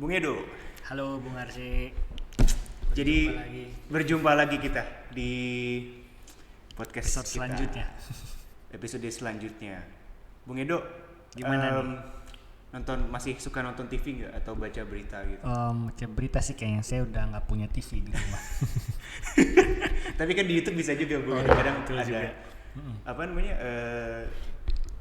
Bung Edo. Halo Bung Arsi. Jadi berjumpa lagi kita di podcast episode kita. selanjutnya. Episode selanjutnya. Bung Edo, Gimana nih? masih suka nonton TV nggak atau baca berita gitu? Baca berita sih kayaknya saya udah nggak punya TV di rumah. Tapi kan di YouTube bisa juga Bung. Kadang ada juga. apa namanya?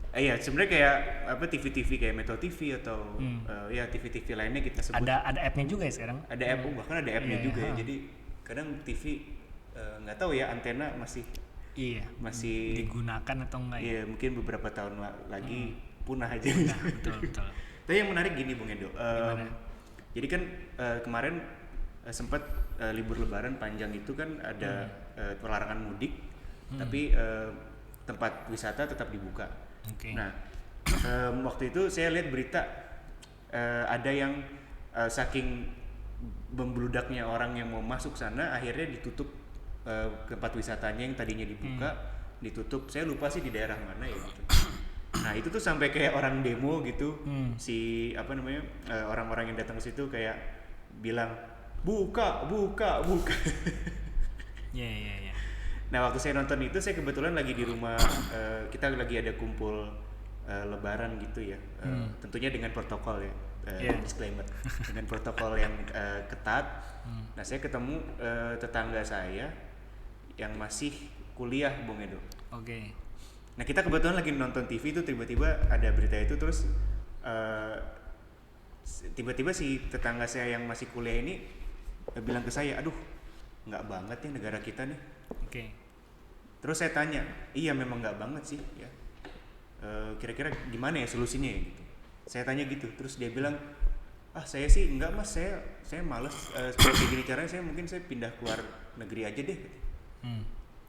Iya, sebenarnya kayak apa TV kayak Metro TV atau ya TV lainnya kita sebut. Ada app-nya juga ya sekarang? Ada app, bahkan ada app-nya Iya, juga ya. iya. Jadi kadang TV nggak tahu ya, antena masih digunakan atau enggak ya? iya mungkin beberapa tahun lagi punah aja. Nah, betul. Tapi yang menarik gini Bung Edo, Gimana? jadi kan kemarin sempat libur Lebaran panjang itu kan ada pelarangan mudik, tapi tempat wisata tetap dibuka. Oke. Nah, waktu itu saya lihat berita ada yang saking membludaknya orang yang mau masuk sana, akhirnya ditutup tempat wisatanya yang tadinya dibuka, ditutup. Saya lupa sih di daerah mana ya gitu. Nah itu tuh sampai kayak orang demo gitu, si apa namanya orang-orang yang datang ke situ kayak bilang buka. Iya. Nah waktu saya nonton itu saya kebetulan lagi di rumah, kita lagi ada kumpul Lebaran gitu ya, tentunya dengan protokol ya, disclaimer dengan protokol yang ketat. Nah saya ketemu tetangga saya yang masih kuliah Bung Edo. Oke. Nah kita kebetulan lagi nonton TV itu tiba-tiba ada berita itu, terus tiba-tiba si tetangga saya yang masih kuliah ini bilang ke saya, aduh nggak banget ya negara kita nih. Oke. Terus saya tanya, iya memang nggak banget sih ya. Kira-kira gimana ya solusinya ya gitu. Saya tanya gitu, terus dia bilang, saya sih enggak mas, saya males kalau kayak gini caranya, saya pindah keluar negeri aja deh.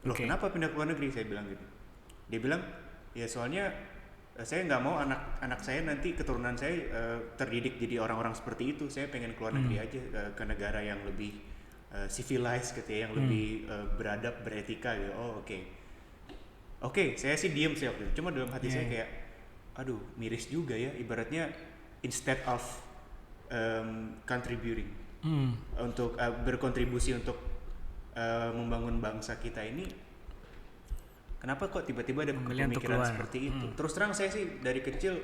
Loh Oke. kenapa pindah keluar negeri? Saya bilang gitu. Dia bilang, ya soalnya saya nggak mau anak saya nanti keturunan saya terdidik jadi orang-orang seperti itu. Saya pengen keluar negeri aja ke negara yang lebih civilized gitu ya, yang lebih beradab, beretika gitu. Oh oke, saya sih diem sih waktu itu. Cuma dalam hati saya kayak, aduh miris juga ya. Ibaratnya instead of contributing untuk berkontribusi untuk membangun bangsa kita ini, kenapa kok tiba-tiba ada pemikiran seperti itu? Terus terang saya sih dari kecil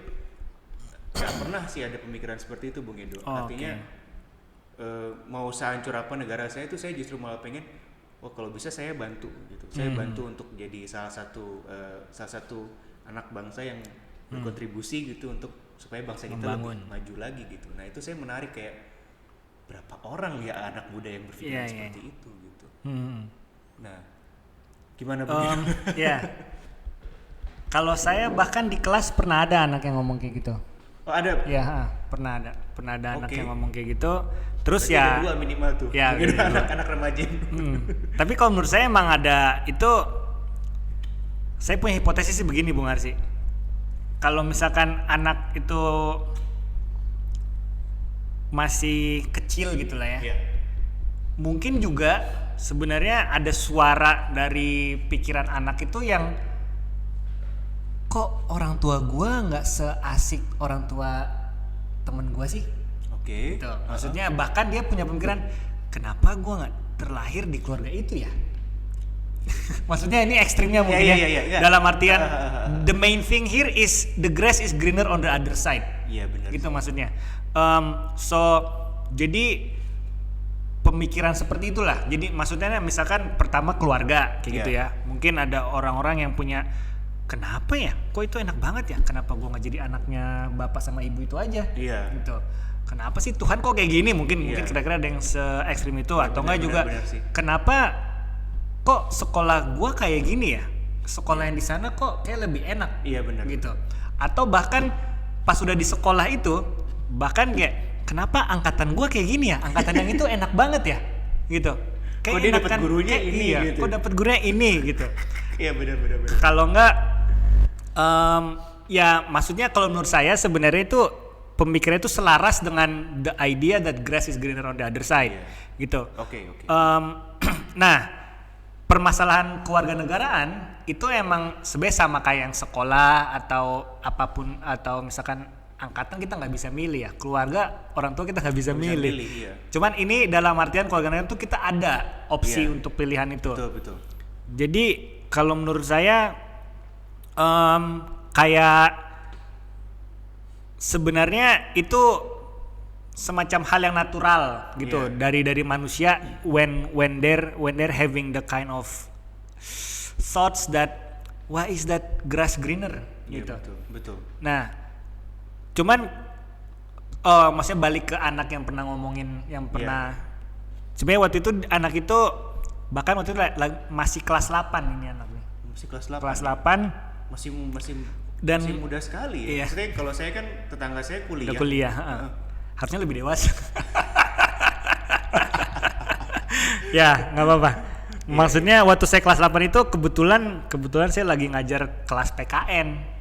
nggak pernah sih ada pemikiran seperti itu Bung Edo. Artinya mau sehancur apa negara saya itu, saya justru malah pengen, kalau bisa saya bantu gitu. Saya bantu untuk jadi salah satu anak bangsa yang berkontribusi gitu untuk supaya bangsa kita lebih maju lagi gitu. Nah itu saya menarik, kayak berapa orang ya anak muda yang berpikir seperti itu gitu. Nah gimana begini? Ya. Kalau saya bahkan di kelas pernah ada anak yang ngomong kayak gitu. Oh ada? Ya, pernah ada anak yang ngomong kayak gitu. Terus berarti ya ada dua minimal tuh. Ya, anak remaja. Tapi kalau menurut saya emang ada itu, saya punya hipotesis sih begini Bung Arsi. Kalau misalkan anak itu masih kecil gitu lah ya. Mungkin juga sebenarnya ada suara dari pikiran anak itu yang, kok orang tua gua nggak seasik orang tua temen gua sih. Oke. Gitu. Maksudnya bahkan dia punya pemikiran, kenapa gue nggak terlahir di keluarga itu ya? Maksudnya ini ekstrimnya mungkin ya. Dalam artian the main thing here is the grass is greener on the other side. Iya benar. Gitu maksudnya. Jadi pemikiran seperti itulah. Jadi maksudnya misalkan pertama keluarga kayak gitu ya. Mungkin ada orang-orang yang punya, kenapa ya? Kok itu enak banget ya? Kenapa gue nggak jadi anaknya bapak sama ibu itu aja? Iya. Gitu. Kenapa sih Tuhan kok kayak gini? Mungkin kira-kira ada yang se-ekstrim itu, atau enggak juga kenapa kok sekolah gua kayak gini ya? Sekolah yang di sana kok kayak lebih enak. Iya benar. Gitu. Atau bahkan pas udah di sekolah itu, bahkan kayak kenapa angkatan gua kayak gini ya? Angkatan yang itu enak banget ya? Gitu. Kayak kok dia dapat gurunya ini gitu. Kok dapat gurunya ini gitu. Iya benar. Kalau enggak ya maksudnya kalau menurut saya sebenarnya itu pemikirannya itu selaras dengan the idea that grass is greener on the other side, gitu. Oke. Nah, permasalahan kewarganegaraan itu emang sebenarnya sama kayak yang sekolah atau apapun, atau misalkan angkatan kita nggak bisa milih ya, keluarga orang tua kita nggak bisa Nggak milih. iya. Cuman ini dalam artian keluarga negaraan tuh kita ada opsi Iya. untuk pilihan itu. Betul. Jadi kalau menurut saya kayak sebenarnya itu semacam hal yang natural gitu dari manusia when they're having the kind of thoughts that why is that grass greener gitu. Betul. Nah, cuman maksudnya balik ke anak yang pernah ngomongin yang pernah sebenarnya waktu itu anak itu bahkan waktu itu masih kelas 8 ini anaknya. Masih kelas 8. Kelas 8 Masih dan muda sekali ya. Iya. Maksudnya kalau saya kan tetangga saya kuliah. udah kuliah. Harusnya lebih dewasa. Ya, nggak apa-apa. Maksudnya waktu saya kelas 8 itu kebetulan saya lagi ngajar kelas PKN.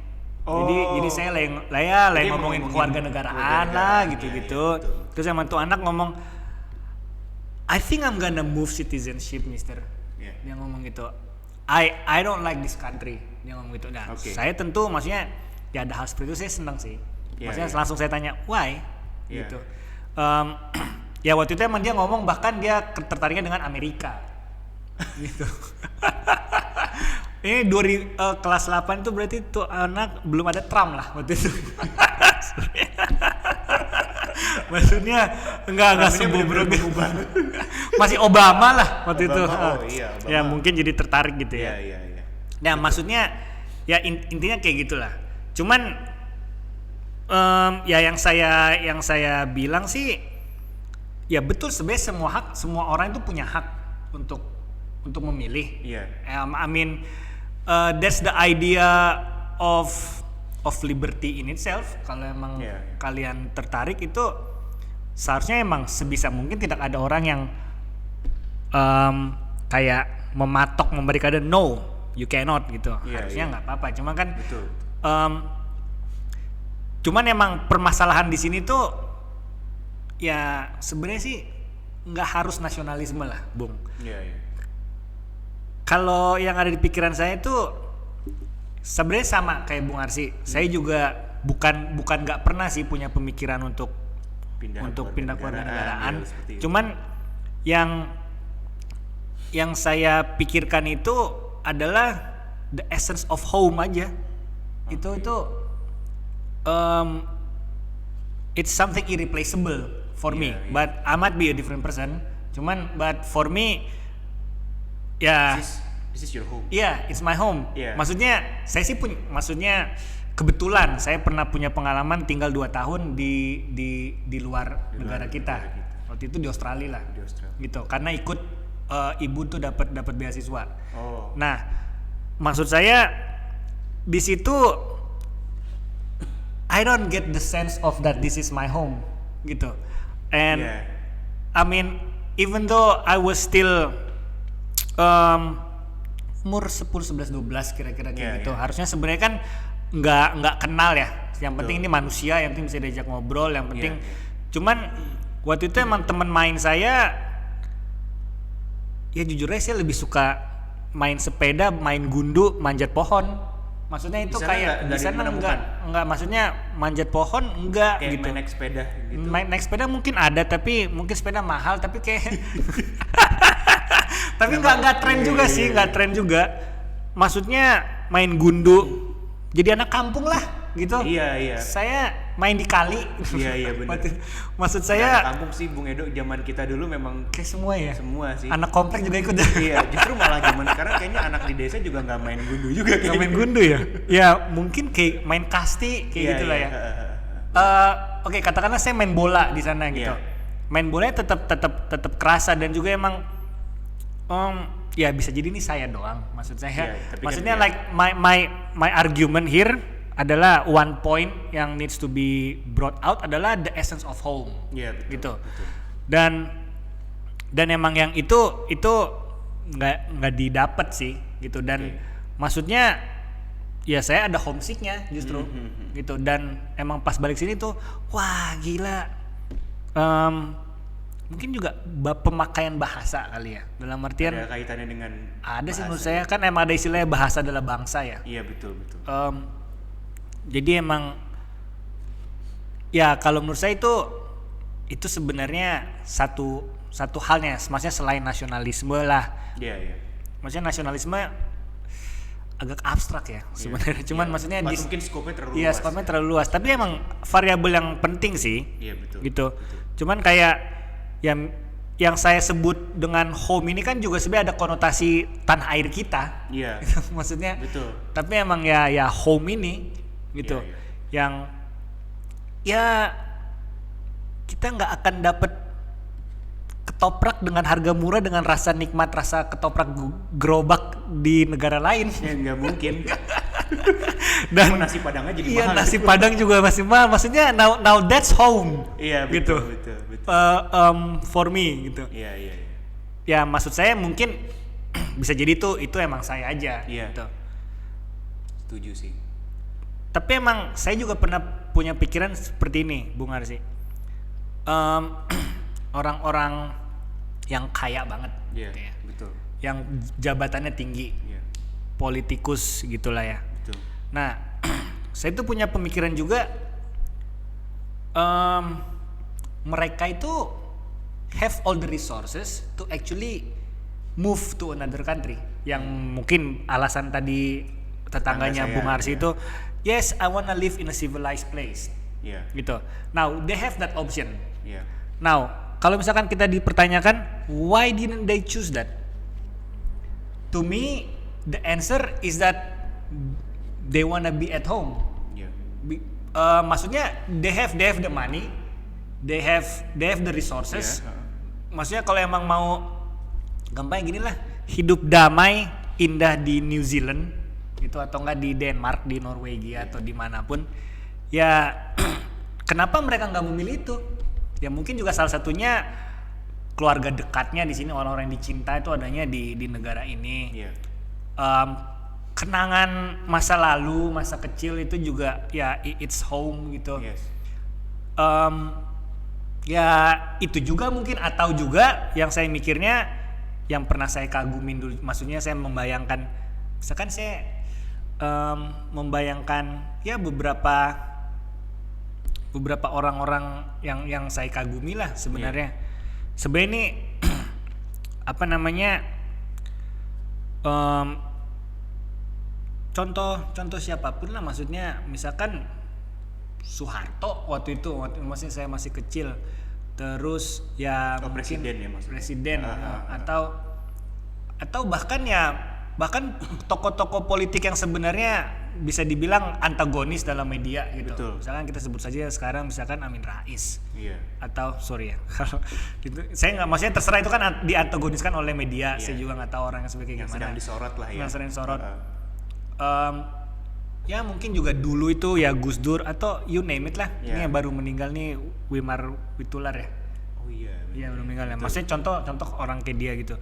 Jadi saya lagi ngomongin keluarga negaraan lah gitu-gitu. Iya, Terus sama tuh anak ngomong, I think I'm gonna move citizenship, Mister. Yeah. Dia ngomong gitu. I don't like this country. Dia ngomong gitu. Nah, saya tentu maksudnya ya ada hal seperti itu saya senang sih. Maksudnya langsung saya tanya, why? Gitu. Ya waktu itu emang dia ngomong bahkan dia tertariknya dengan Amerika. Gitu. Ini kelas 8 itu berarti tuh anak belum ada Trump lah waktu itu. Maksudnya enggak sebubruk banget. Masih Obama lah waktu itu. Obama. Ya mungkin jadi tertarik gitu ya. Iya. Nah, maksudnya ya intinya kayak gitulah. Cuman ya yang saya bilang sih ya betul, sebenarnya semua orang itu punya hak untuk memilih. Iya. I mean that's the idea of liberty in itself. Kalau emang kalian tertarik itu seharusnya emang sebisa mungkin tidak ada orang yang kayak mematok memberikan no, you cannot gitu. Harusnya nggak apa-apa. Cuma kan cuman emang permasalahan di sini tuh ya sebenarnya sih nggak harus nasionalisme lah, Bung. Iya. Kalau yang ada di pikiran saya itu sebenarnya sama kayak Bung Arsi. Saya juga bukan nggak pernah sih punya pemikiran untuk pindah keluarga negaraan. Cuman yang saya pikirkan itu adalah the essence of home aja. Itu it's something irreplaceable for me. But I might be a different person. But for me This is your home. Yeah, it's my home. Maksudnya saya sih maksudnya kebetulan saya pernah punya pengalaman tinggal 2 tahun di luar negara kita. Waktu itu di Australia lah. Gitu. Karena ikut ibu tuh dapat beasiswa. Nah, maksud saya di situ I don't get the sense of that this is my home gitu. And I mean even though I was still umur 10, 11, 12 kira-kira kayak gitu. Harusnya sebenarnya kan nggak kenal ya. Yang penting ini manusia, yang penting bisa diajak ngobrol, yang penting. Cuman waktu itu emang teman main saya, ya jujur aja saya lebih suka main sepeda, main gundu, manjat pohon. Maksudnya itu kayak di sana enggak, maksudnya manjat pohon enggak kayak gitu. Main naik sepeda gitu. Naik sepeda mungkin ada, tapi mungkin sepeda mahal, tapi kayak tapi nggak tren juga sih, nggak tren juga. Maksudnya main gundu, jadi anak kampung lah gitu. Iya. Saya main di kali. Iya benar. Maksud saya anak kampung sih Bung Edo, zaman kita dulu memang kayak semua ya. Semua sih. Anak komplek juga ikut. Iya, justru malah zaman sekarang kayaknya anak di desa juga nggak main gundu juga. Nggak main gundu ya? Ya mungkin kayak main kasti kayak gitulah ya. Oke, katakanlah saya main bola di sana gitu. Main bolanya tetap kerasa dan juga emang ya bisa jadi ini saya doang. Maksud saya, maksudnya kan like my argument here adalah one point yang needs to be brought out adalah the essence of home. Betul, gitu. Betul. Dan emang yang itu nggak didapat sih gitu. Dan maksudnya ya saya ada homesicknya justru gitu. Dan emang pas balik sini tuh wah gila. Mungkin juga pemakaian bahasa kali ya, dalam artian ada kaitannya dengan ada sih menurut saya kan emang ada istilahnya bahasa adalah bangsa ya. Iya betul. Jadi emang Ya kalau menurut saya itu sebenarnya satu halnya, maksudnya selain nasionalisme lah. Iya. Maksudnya nasionalisme agak abstrak ya sebenarnya. Cuman maksudnya mungkin skopnya terlalu luas. Iya, skopnya terlalu luas. Tapi emang variabel yang penting sih. Iya betul. Gitu. Cuman kayak yang saya sebut dengan home ini kan juga sebenarnya ada konotasi tanah air kita. Iya. Maksudnya. Betul. Tapi emang ya home ini gitu. Iya. Yang ya kita nggak akan dapat ketoprak dengan harga murah dengan rasa nikmat rasa ketoprak gerobak di negara lain. Ya nggak mungkin. Dan nasi padangnya jadi iya, mahal. nasi padang juga masih mahal. Maksudnya now that's home. Iya gitu. Betul. For me gitu. Iya. Ya maksud saya mungkin bisa jadi itu emang saya aja. Iya. Gitu. Setuju sih. Tapi emang saya juga pernah punya pikiran seperti ini, Bung Arsi. Orang-orang yang kaya banget, Iya. gitu ya. Betul. Yang jabatannya tinggi, Iya. politikus gitulah ya. Betul. Nah, saya tuh punya pemikiran juga, mereka itu have all the resources to actually move to another country. Yang mungkin alasan tadi tetangganya Bung Arsi itu, yes, I wanna live in a civilized place. Iya. Gitu. Now, they have that option. Iya. Now, kalau misalkan kita dipertanyakan, why didn't they choose that? To me, the answer is that they wanna be at home. Iya. Maksudnya they have the money, they have the resources. Yeah. Maksudnya kalau emang mau gampang gini lah, hidup damai, indah di New Zealand, gitu atau enggak di Denmark, di Norwegia atau dimanapun, ya kenapa mereka nggak memilih itu? Ya mungkin juga salah satunya keluarga dekatnya di sini, orang-orang yang dicinta itu adanya di negara ini. Iya. Kenangan masa lalu, masa kecil itu juga ya it's home gitu. Yes. Ya itu juga mungkin, atau juga yang saya mikirnya yang pernah saya kagumin dulu, maksudnya saya membayangkan, misalkan saya membayangkan ya beberapa orang-orang yang saya kagumi lah sebenarnya. Sebenarnya ini apa namanya, contoh siapapun lah, maksudnya misalkan Soeharto waktu itu maksudnya saya masih kecil, terus ya mungkin presiden ya maksudnya. Presiden atau bahkan tokoh-tokoh politik yang sebenarnya bisa dibilang antagonis dalam media gitu. Betul. Misalkan kita sebut saja sekarang misalkan Amin Rais. Iya. Atau sorry ya, kalau itu saya nggak, maksudnya terserah, itu kan diantagoniskan oleh media. Iya. Saya juga nggak tahu orangnya sebagai Yang gimana. sedang disorot lah ya. Yang sedang disorot. Ya mungkin juga dulu itu ya Gus Dur atau you name it lah. Yeah. Ini yang baru meninggal nih Wimar Witular ya. Oh iya. Iya baru meninggal ya. Betul. Maksudnya contoh orang kayak dia gitu.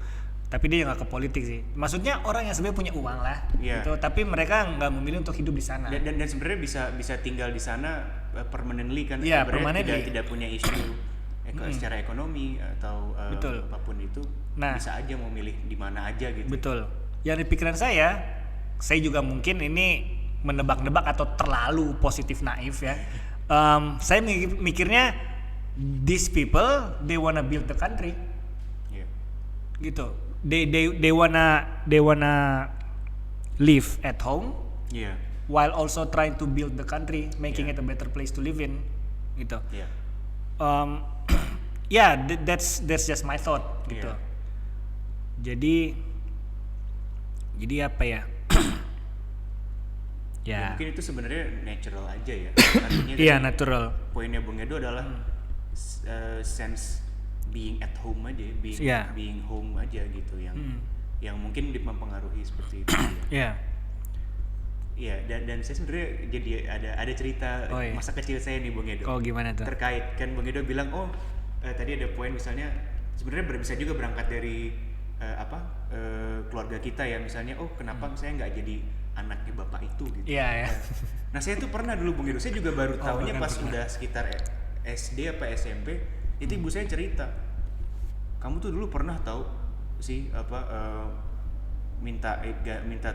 Tapi dia nggak ke politik sih. Maksudnya orang yang sebenarnya punya uang lah, Yeah. gitu. Tapi mereka nggak memilih untuk hidup di sana. Dan sebenarnya bisa tinggal di sana permanently kan. Iya, Sebenarnya permanently. tidak punya isu secara ekonomi atau Betul. apapun itu. Nah. Bisa aja mau milih di mana aja gitu. Betul. Yang di pikiran saya juga mungkin ini menebak-nebak atau terlalu positif naif ya. Saya mikirnya these people they wanna build the country. Iya. Gitu. They wanna live at home Iya. while also trying to build the country, making it a better place to live in, gitu. Iya. That's just my thought, gitu. Yeah. Jadi apa ya? Ya, Ya. mungkin itu sebenarnya natural aja ya. Artinya Iya, tadi natural. poinnya Bung Edo adalah sense being at home aja, Iya. being home aja gitu yang mungkin mempengaruhi seperti itu. Ya. Iya, dan saya sebenarnya jadi ada cerita Oh, iya. masa kecil saya nih Bung Edo. Oh, gimana tuh? Terkait kan Bung Edo bilang tadi ada poin misalnya sebenarnya bisa juga berangkat dari keluarga kita ya, misalnya kenapa saya nggak jadi anaknya bapak itu gitu. Iya, ya. Nah saya tuh pernah dulu Bung Edo, saya juga baru tahunya pas pernah. udah sekitar SD apa SMP, itu ibu saya cerita, kamu tuh dulu pernah tahu sih minta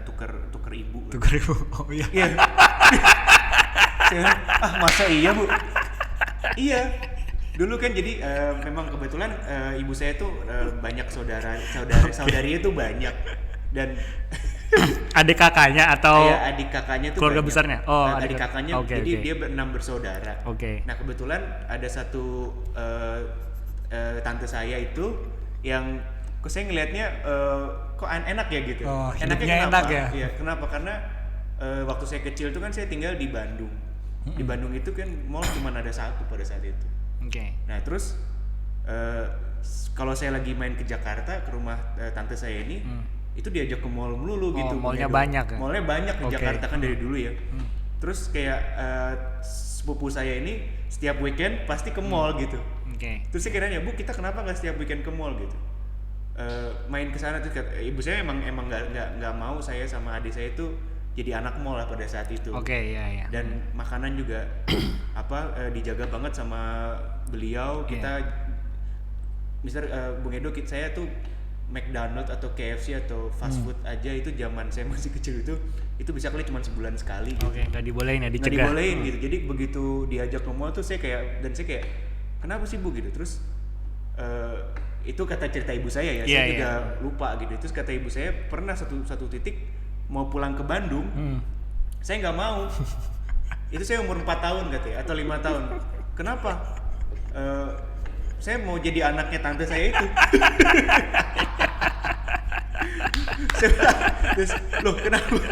tuker ibu. Tuker ibu. Oh iya. Iya. Masa iya Bu? Iya. Dulu kan jadi memang kebetulan ibu saya tuh banyak saudarinya tuh banyak dan Adik kakaknya atau adik kakaknya tuh keluarga banyak. besarnya? Oh, adik kakaknya, okay, jadi okay. dia 6 bersaudara. Oke. Nah kebetulan ada satu tante saya itu yang kok saya ngelihatnya kok enak ya gitu. Oh, Enaknya kenapa? enak ya? Iya, kenapa? Karena waktu saya kecil tuh kan saya tinggal di Bandung. Di Bandung itu kan mall cuma ada satu pada saat itu. Oke. Nah terus kalau saya lagi main ke Jakarta ke rumah tante saya ini, itu diajak ke mall melulu gitu. Mallnya banyak ya? Mallnya banyak di Jakarta kan dari dulu ya. Terus kayak sepupu saya ini setiap weekend pasti ke mall gitu. Oke. Terus saya kiranya, Bu kita kenapa nggak setiap weekend ke mall gitu? Main ke sana tuh ibu saya emang nggak mau saya sama adik saya itu jadi anak mall lah pada saat itu. Oke, iya. Dan makanan juga dijaga banget sama beliau. Kita Bung Edo, saya tuh McDonald atau KFC atau fast food aja itu zaman saya masih kecil itu bisa kali cuma sebulan sekali gitu. Oke, nggak dibolehin ya, dicegah. Nggak dibolehin gitu. Jadi begitu diajak ke mall tuh saya kayak kenapa sih Bu gitu. Terus itu kata cerita ibu saya ya, saya juga lupa gitu. Terus kata ibu saya pernah satu titik mau pulang ke Bandung, saya nggak mau. Itu saya umur 4 tahun katanya atau 5 tahun. Kenapa? Saya mau jadi anaknya tante saya itu. Terus, loh kenapa?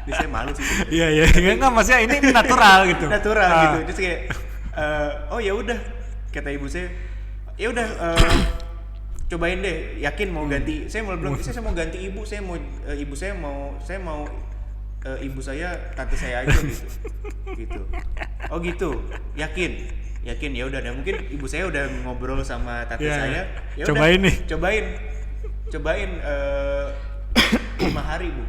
Terus saya malu sih. Iya. Enggak, maksudnya ini natural gitu. Natural gitu. Terus kayak oh ya udah, kata ibu saya, ya udah cobain deh, yakin mau ganti. Saya mau bilang, saya mau ganti ibu, saya mau ibu saya tante saya aja gitu. Oh gitu, yakin ya udah. Dan mungkin ibu saya udah ngobrol sama tante saya, ya cobain nih, cobain 5 hari Bu.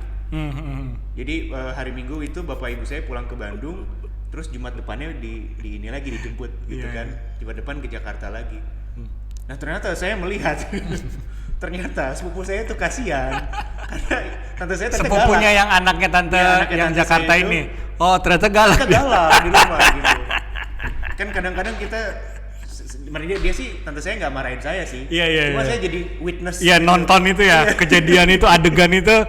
Jadi hari Minggu itu bapak ibu saya pulang ke Bandung, terus Jumat depannya di ini lagi dijemput gitu kan, Jumat depan ke Jakarta lagi. Nah ternyata saya melihat ternyata sepupu saya tuh kasihan karena tante saya sepupunya galak. Yang anaknya tante yang Jakarta ini. Oh ternyata galak di rumah gitu. Kan kadang-kadang kita dia sih tante saya nggak marahin saya sih. Iya. Cuma saya jadi witness. Iya gitu. Nonton itu ya kejadian itu, adegan itu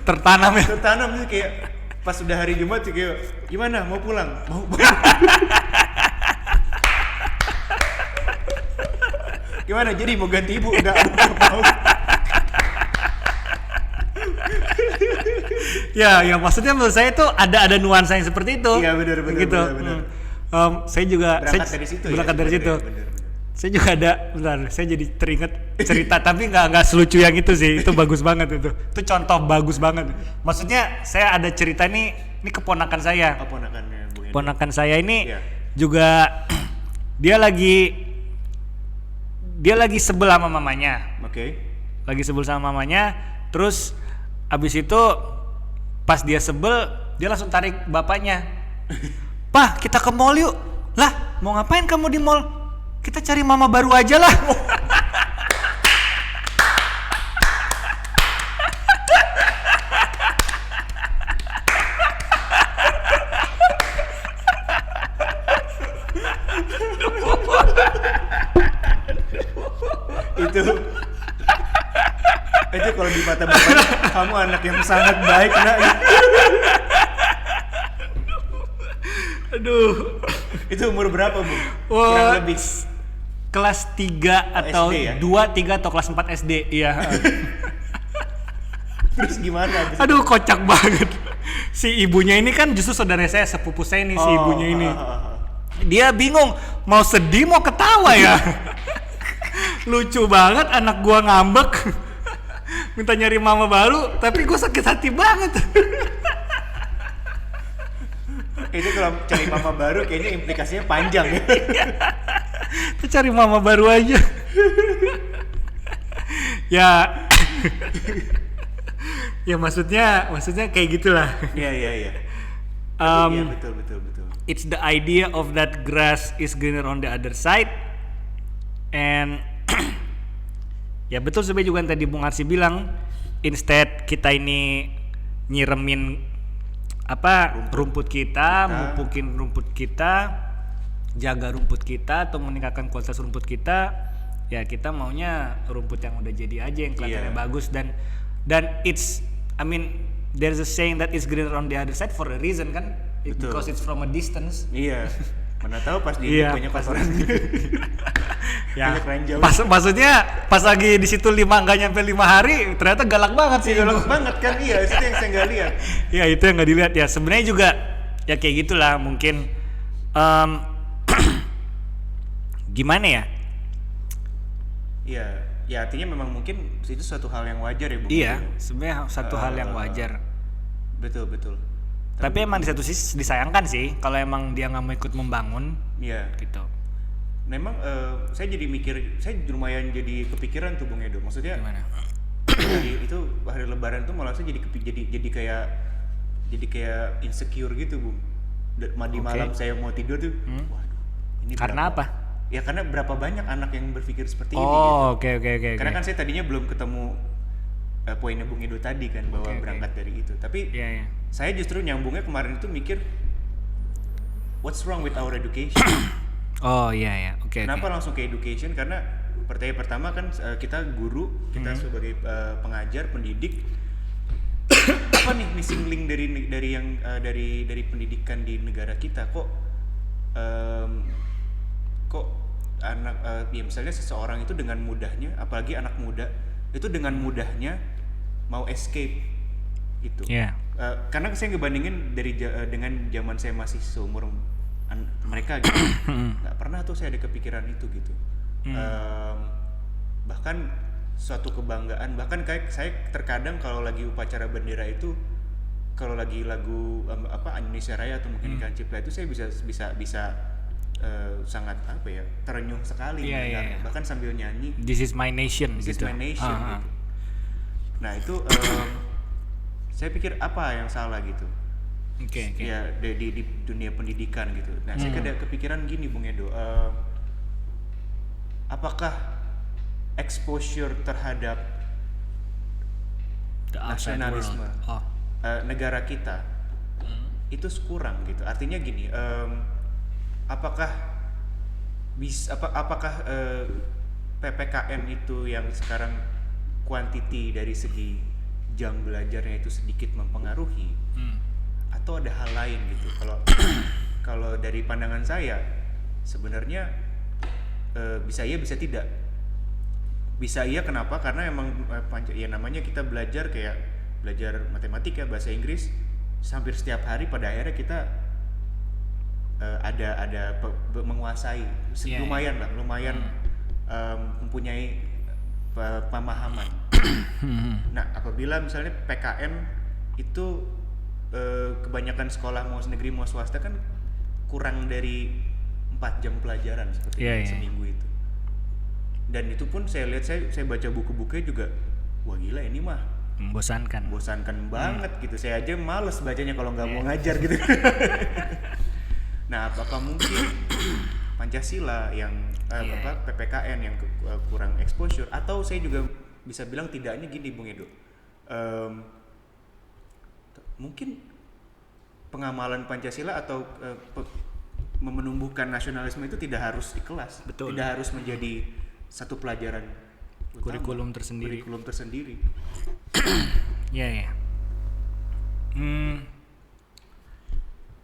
tertanam ya. Tertanam sih kayak pas udah hari Jumat sih kayak gimana mau pulang? Mau. Gimana jadi mau ganti ibu? Enggak mau. Ya maksudnya menurut saya itu ada nuansa yang seperti itu. Iya benar gitu. Benar. Saya juga berangkat dari situ. Saya juga ada, bentar, saya jadi teringat cerita tapi nggak selucu yang itu sih. Itu bagus banget itu. Itu contoh bagus banget. Maksudnya saya ada cerita ini keponakan saya. Ponakan saya ini juga dia lagi sebel sama mamanya. Oke. Lagi sebel sama mamanya, terus abis itu pas dia sebel, dia langsung tarik bapaknya. Pak, kita ke mall yuk. Lah, mau ngapain kamu di mall? Kita cari mama baru aja lah. itu kalau di mata bapak kamu anak yang sangat baik nak. Aduh. Itu umur berapa Bu? Kurang lebih kelas 3 atau SD, ya? 2, 3 atau kelas 4 SD. Iya. Terus gimana? Aduh kocak banget. Si ibunya ini kan justru saudara saya, sepupu saya nih, si ibunya ini. Dia bingung mau sedih mau ketawa ya. Lucu banget, anak gua ngambek minta nyari mama baru, tapi gua sakit hati banget. Itu kalau cari mama baru kayaknya implikasinya panjang ya. Kita cari mama baru aja. Ya maksudnya kayak gitulah. Iya. Iya betul. It's the idea of that grass is greener on the other side. And ya betul sebenarnya juga yang tadi Bung Arsi bilang, instead kita ini nyiremin rumput kita, mupukin rumput kita, jaga rumput kita atau meningkatkan kualitas rumput kita, ya kita maunya rumput yang udah jadi aja yang kelihatannya bagus dan it's I mean there's a saying that it's greener on the other side for a reason kan, because it's from a distance. Iya. Mana tahu pas di punya kotoran. Ya, maksudnya pas lagi di situ nggak nyampe 5 hari ternyata galak banget sih. Galak banget kan, iya itu yang saya nggak lihat. Iya itu yang nggak dilihat ya. Sebenarnya juga ya kayak gitulah mungkin. Gimana ya? Ya artinya memang mungkin itu suatu hal yang wajar ya Bung. Iya, sebenarnya satu hal yang wajar. Betul. Tapi emang di satu sisi disayangkan sih kalau emang dia nggak mau ikut membangun. Iya. Gitu. Memang saya lumayan jadi kepikiran tuh Bung Edo. Maksudnya gimana? Itu hari Lebaran tuh malah saya jadi kayak insecure gitu Bung. Di malam saya mau tidur tuh, waduh. Ini karena apa? Ya karena berapa banyak anak yang berpikir seperti ini. Oh, gitu. Oke. Karena kan saya tadinya belum ketemu poinnya Bung Edo tadi kan bahwa berangkat dari itu. Tapi saya justru nyambungnya kemarin itu mikir, what's wrong with our education? Oh iya. Oke. Kenapa langsung ke education? Karena pertama kan kita guru, kita sebagai pengajar, pendidik, apa nih missing link dari pendidikan di negara kita? Kok anak ya misalnya seseorang itu dengan mudahnya, apalagi anak muda itu dengan mudahnya mau escape gitu. Karena saya ngebandingin dengan zaman saya masih seumur mereka gitu, nggak pernah tuh saya ada kepikiran itu gitu. Bahkan suatu kebanggaan, bahkan kayak saya terkadang kalau lagi upacara bendera itu, kalau lagi lagu Indonesia Raya atau mungkin Ikan Cipta itu saya bisa sangat terenyuh sekali mendengar, bahkan sambil nyanyi This is my nation This gitu. is my nation gitu. Nah itu saya pikir apa yang salah gitu. Ya di dunia pendidikan gitu. Nah saya ada kepikiran gini Bung Edo, apakah exposure terhadap nasionalisme negara kita itu kurang gitu. Artinya gini, apakah PPKN itu yang sekarang kuantiti dari segi jam belajarnya itu sedikit mempengaruhi, atau ada hal lain gitu? Kalau dari pandangan saya sebenarnya bisa iya bisa tidak. Bisa iya kenapa? Karena emang namanya kita belajar matematika, bahasa Inggris hampir setiap hari, pada akhirnya kita ada menguasai lumayan mempunyai pemahaman. Nah apabila misalnya PKN itu kebanyakan sekolah mau negeri mau swasta kan kurang dari 4 jam pelajaran seperti seminggu itu. Dan itu pun saya lihat, saya baca buku-bukunya juga, wah gila ini mah membosankan banget gitu. Saya aja males bacanya kalau nggak mau ngajar gitu. Nah apakah mungkin Pancasila yang PPKN yang kurang exposure, atau saya juga bisa bilang tidaknya gini Bung Edo, mungkin pengamalan Pancasila atau menumbuhkan nasionalisme itu tidak harus di kelas. Betul. Tidak harus menjadi satu pelajaran kurikulum tersendiri. Iya.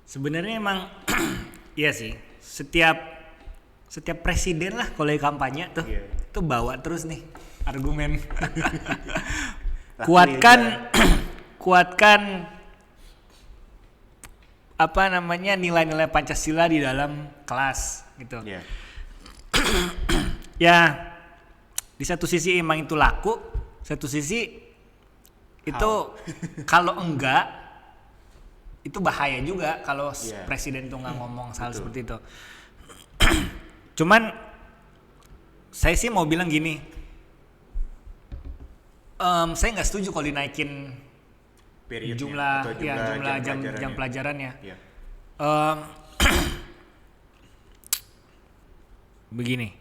Sebenarnya emang iya sih, setiap presiden lah kalau kampanye tuh tuh bawa terus nih argumen kuatkan nilai-nilai Pancasila di dalam kelas gitu. Ya di satu sisi emang itu laku, satu sisi itu kalau enggak itu bahaya juga kalau presiden tuh nggak ngomong hal seperti itu. Cuman saya sih mau bilang gini, saya nggak setuju kalau dinaikin jumlah jam pelajarannya. Begini,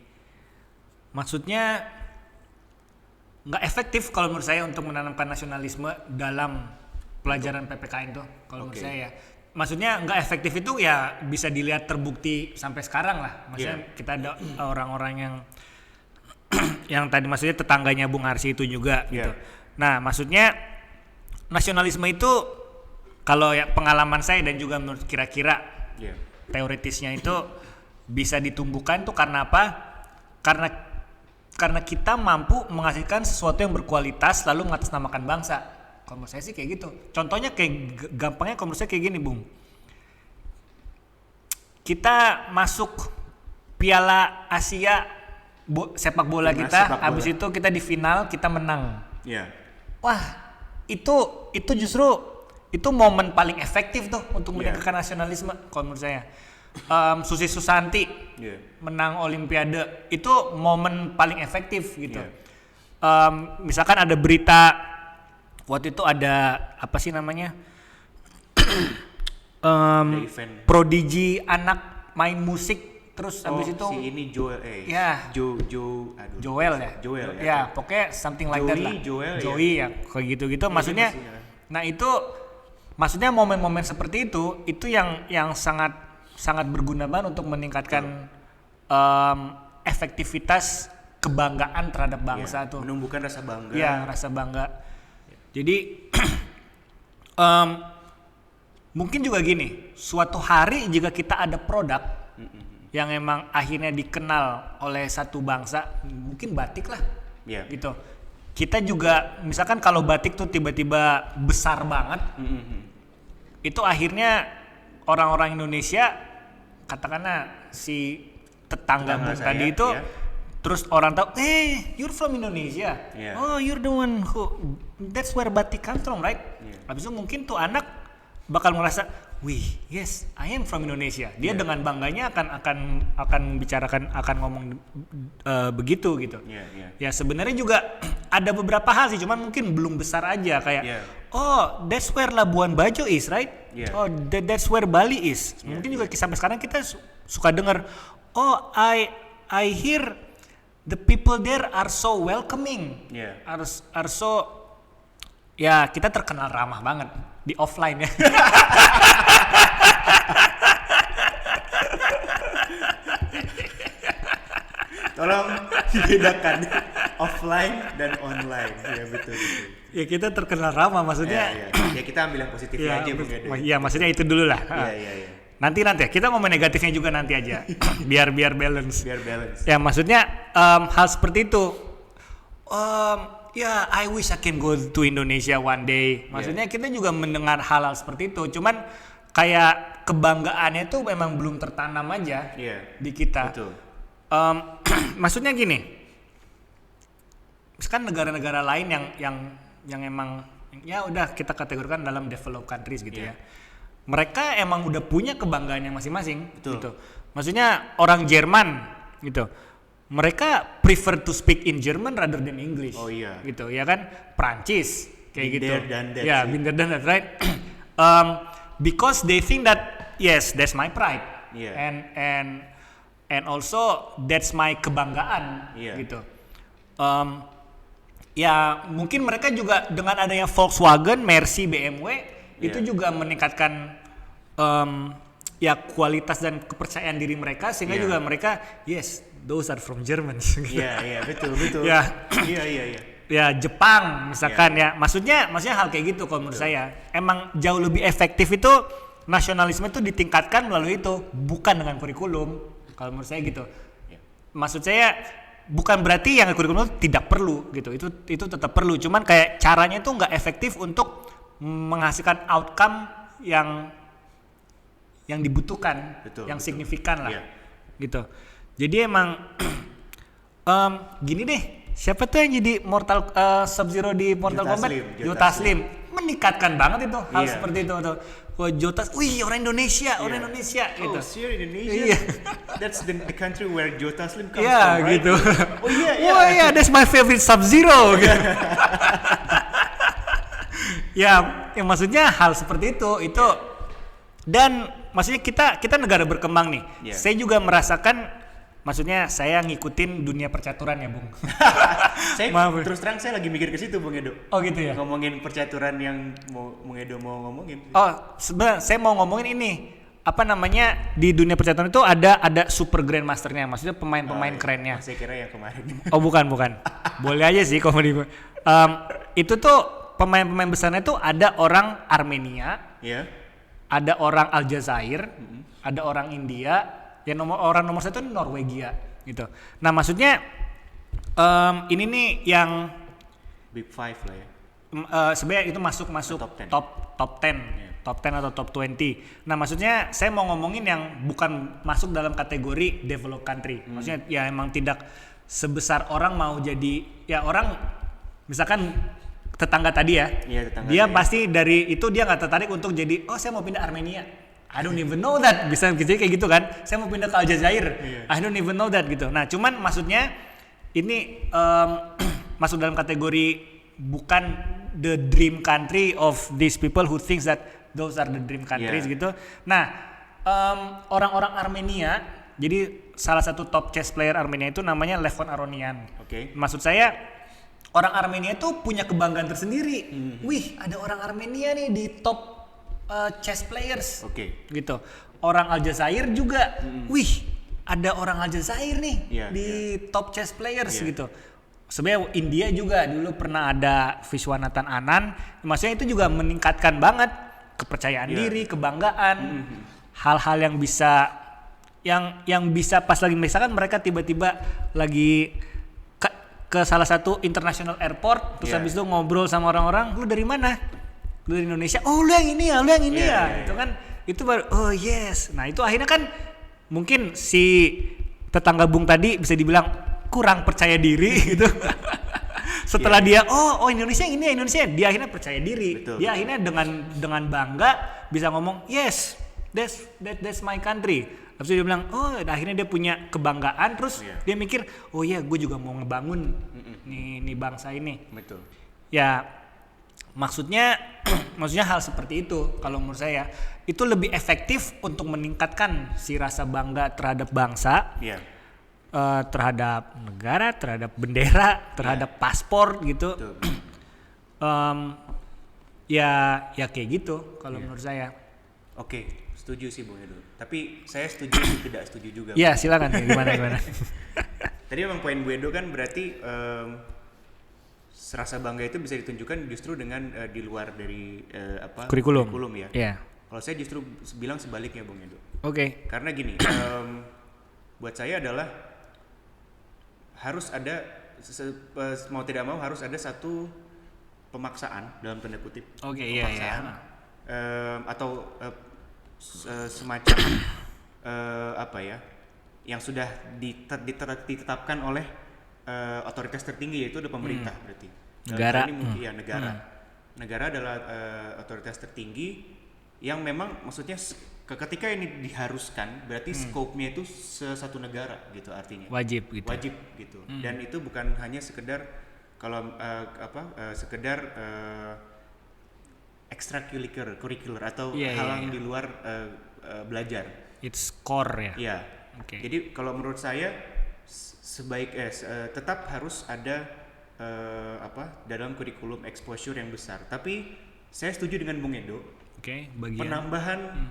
maksudnya nggak efektif kalau menurut saya untuk menanamkan nasionalisme dalam pelajaran PPKN tuh. Kalau menurut saya ya, maksudnya nggak efektif itu ya bisa dilihat terbukti sampai sekarang lah. Maksudnya kita ada orang-orang yang yang tadi maksudnya tetangganya Bung Arsy itu juga gitu. Nah, maksudnya nasionalisme itu kalau ya pengalaman saya dan juga menurut kira-kira teoritisnya itu bisa ditumbuhkan tuh karena apa? Karena kita mampu menghasilkan sesuatu yang berkualitas lalu mengatasnamakan bangsa. Kalau menurut saya sih kayak gitu. Contohnya kayak gampangnya kalau menurut saya kayak gini, Bung. Kita masuk Piala Asia sepak bola kita, habis itu kita di final kita menang. Wah, itu justru itu momen paling efektif tuh untuk meningkatkan nasionalisme kalau menurut saya. Susi Susanti menang Olimpiade itu momen paling efektif gitu. Misalkan ada berita waktu itu ada apa sih namanya prodigi anak main musik terus habis itu si ini Joel Joel ya pokoknya something like that lah. Joey ya kayak gitu maksudnya. Nah itu maksudnya momen-momen seperti itu yang sangat berguna banget untuk meningkatkan efektivitas kebanggaan terhadap bangsa tuh. Menumbuhkan rasa bangga. Iya, rasa bangga. Jadi mungkin juga gini, suatu hari jika kita ada produk yang emang akhirnya dikenal oleh satu bangsa, mungkin batik lah, gitu. Kita juga, misalkan kalau batik tuh tiba-tiba besar banget, itu akhirnya orang-orang Indonesia, katakanlah si tetangga tadi itu, terus orang tahu, you're from Indonesia. Oh, you're the one who, that's where batik comes from, right? Habis itu mungkin tuh anak bakal merasa, yes, I am from Indonesia. Dia dengan bangganya akan membicarakan, akan ngomong begitu gitu. Ya sebenarnya juga ada beberapa hal sih, cuman mungkin belum besar aja kayak, oh, that's where Labuan Bajo is, right? Oh, that's where Bali is. Mungkin juga sampai sekarang kita suka dengar, oh, I hear the people there are so welcoming, are so, ya kita terkenal ramah banget di offline ya. Tolong dibedakan offline dan online, ya betul. Ya kita terkenal ramah maksudnya. Ya kita ambil yang positifnya aja Bung. Ya maksudnya itu dulu lah. Nanti kita ngomong negatifnya juga nanti aja. biar balance. Ya maksudnya hal seperti itu. I wish I can go to Indonesia one day. Maksudnya kita juga mendengar hal-hal seperti itu. Cuman kayak kebanggaannya tuh memang belum tertanam aja di kita. Betul. Maksudnya gini. Misalkan negara-negara lain yang emang ya udah kita kategorikan dalam developed countries gitu ya. Mereka emang udah punya kebanggaannya masing-masing gitu. Maksudnya orang Jerman gitu. Mereka prefer to speak in German rather than English. Oh iya. Gitu ya kan? Prancis kayak gitu. Ya, binder dan that, right? Because they think that yes, that's my pride. And also that's my kebanggaan gitu. Ya mungkin mereka juga dengan adanya Volkswagen, Mercy, BMW itu juga meningkatkan ya kualitas dan kepercayaan diri mereka sehingga juga mereka those are from German. Iya betul. Iya. Ya Jepang misalkan ya maksudnya hal kayak gitu kalau menurut saya emang jauh lebih efektif itu nasionalisme itu ditingkatkan melalui itu bukan dengan kurikulum kalau menurut saya gitu. Maksud saya bukan berarti yang kurikulum itu tidak perlu gitu, itu tetap perlu, cuman kayak caranya itu nggak efektif untuk menghasilkan outcome yang dibutuhkan, yang signifikan lah, gitu. Jadi emang gini deh, siapa tuh yang jadi Sub-Zero di Mortal Kombat? Joe Taslim, meningkatkan banget itu hal seperti itu tuh. Wah, orang Indonesia gitu. Oh, Indonesia. That's the country where Joe Taslim comes from, right? Gitu. Oh iya, that's my favorite Sub-Zero. Gitu. Ya, maksudnya hal seperti itu dan maksudnya kita negara berkembang nih. Saya juga merasakan maksudnya saya ngikutin dunia percaturan ya, Bung. Saya Maaf. terus terang saya lagi mikir ke situ Bung Edo. Oh gitu ya. Ngomongin percaturan yang Bung Edo mau ngomongin. Oh, sebenarnya saya mau ngomongin ini. Apa namanya, di dunia percaturan itu ada super grandmasternya, maksudnya pemain-pemain kerennya. Saya kira yang kemarin. Oh bukan. Boleh aja sih kalau di itu tuh pemain-pemain besarnya tuh ada orang Armenia, Iya. ada orang Aljazair, ada orang India, orang nomor satu Norwegia gitu. Nah maksudnya ini nih yang Big Five lah ya. sebenarnya itu masuk Top 10. top 10. Top 10 atau top 20. Nah maksudnya saya mau ngomongin yang bukan masuk dalam kategori developed country. Maksudnya ya emang tidak sebesar orang mau jadi, ya orang misalkan tetangga tadi ya. Iya, tetangga dia saya. pasti dari itu dia nggak tertarik untuk jadi, oh saya mau pindah Armenia. I don't even know that. Bisa jadi kayak gitu kan. Saya mau pindah ke Aljazair. I don't even know that gitu. Nah cuman maksudnya ini masuk dalam kategori bukan the dream country of these people who thinks that those are the dream countries gitu. Nah, orang-orang Armenia, jadi salah satu top chess player Armenia itu namanya Levon Aronian. Oke. Maksud saya orang Armenia itu punya kebanggaan tersendiri. Wih, ada orang Armenia nih di top chess players. Oke. Gitu. Orang Aljazair juga. Wih, ada orang Aljazair nih di top chess players gitu. Sebenarnya India juga dulu pernah ada Viswanathan Anand, maksudnya itu juga meningkatkan banget kepercayaan diri, kebanggaan, hal-hal yang bisa yang bisa pas lagi misalkan mereka tiba-tiba lagi ke salah satu international airport, terus habis itu ngobrol sama orang-orang, lu dari mana? Lu dari Indonesia. Oh, lu yang ini ya. Itu kan itu baru oh yes. Nah, itu akhirnya kan mungkin si tetangga Bung tadi bisa dibilang kurang percaya diri gitu. Setelah dia Indonesia ini Indonesia, dia akhirnya percaya diri. Betul, dia akhirnya dengan bangga bisa ngomong yes, that's my country. Terus dia bilang akhirnya dia punya kebanggaan, terus dia mikir gue juga mau ngebangun nih bangsa ini. Betul. Ya maksudnya hal seperti itu kalau menurut saya itu lebih efektif untuk meningkatkan si rasa bangga terhadap bangsa. Terhadap negara, terhadap bendera, terhadap paspor gitu. Ya kayak gitu kalau menurut saya. Oke, setuju sih Bung Edo. Tapi saya setuju tidak setuju juga. Iya, silakan gimana. Tadi memang poin Bu Edo kan berarti rasa bangga itu bisa ditunjukkan justru dengan di luar dari kurikulum ya. Iya. Kalau saya justru bilang sebaliknya Bung Edo. Oke. Karena gini, buat saya adalah harus ada mau tidak mau harus ada satu pemaksaan dalam tanda kutip. Pemaksaan atau semacam yang sudah ditetapkan oleh otoritas tertinggi, yaitu pemerintah berarti. Negara. Ini mungkin negara. Negara adalah otoritas tertinggi yang memang maksudnya ketika ini diharuskan berarti scope-nya itu satu negara gitu artinya. Wajib gitu. Dan itu bukan hanya sekedar sekedar extracurricular atau hal yang di luar belajar. It's core ya. Iya. Okay. Jadi kalau menurut saya tetap harus ada dalam kurikulum exposure yang besar. Tapi saya setuju dengan Bung Edo. Penambahan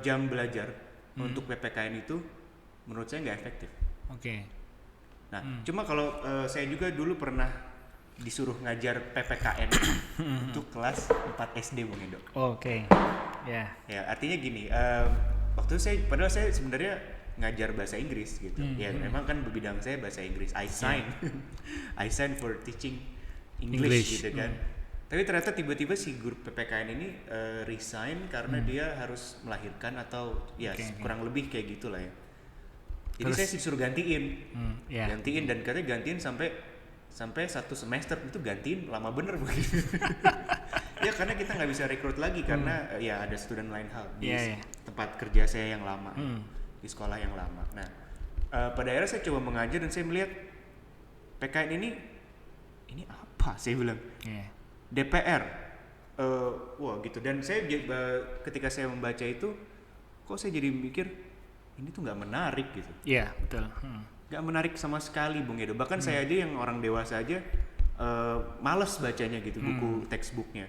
jam belajar untuk PPKN itu menurut saya nggak efektif. Nah, cuma kalau saya juga dulu pernah disuruh ngajar PPKN untuk kelas 4 SD Bung Edo. Ya, artinya gini, waktu itu padahal saya sebenarnya ngajar bahasa Inggris gitu. Ya memang kan bidang saya bahasa Inggris. I sign for teaching English. Gitu kan. Tapi ternyata tiba-tiba si guru PPKN ini resign karena dia harus melahirkan atau kurang lebih kayak gitulah ya. Jadi saya disuruh gantiin. Gantiin dan katanya gantiin sampai 1 semester itu gantiin lama bener begitu. Ya karena kita nggak bisa rekrut lagi karena ada student lain hal di tempat kerja saya yang lama, di sekolah yang lama. Nah, pada akhirnya saya coba mengajar dan saya melihat PKN ini apa? Saya bilang. DPR, gitu. Dan saya ketika saya membaca itu, kok saya jadi mikir, ini tuh nggak menarik gitu. Iya, betul. Nggak menarik sama sekali Bung Edo. Bahkan saya aja yang orang dewasa aja males bacanya gitu buku textbooknya.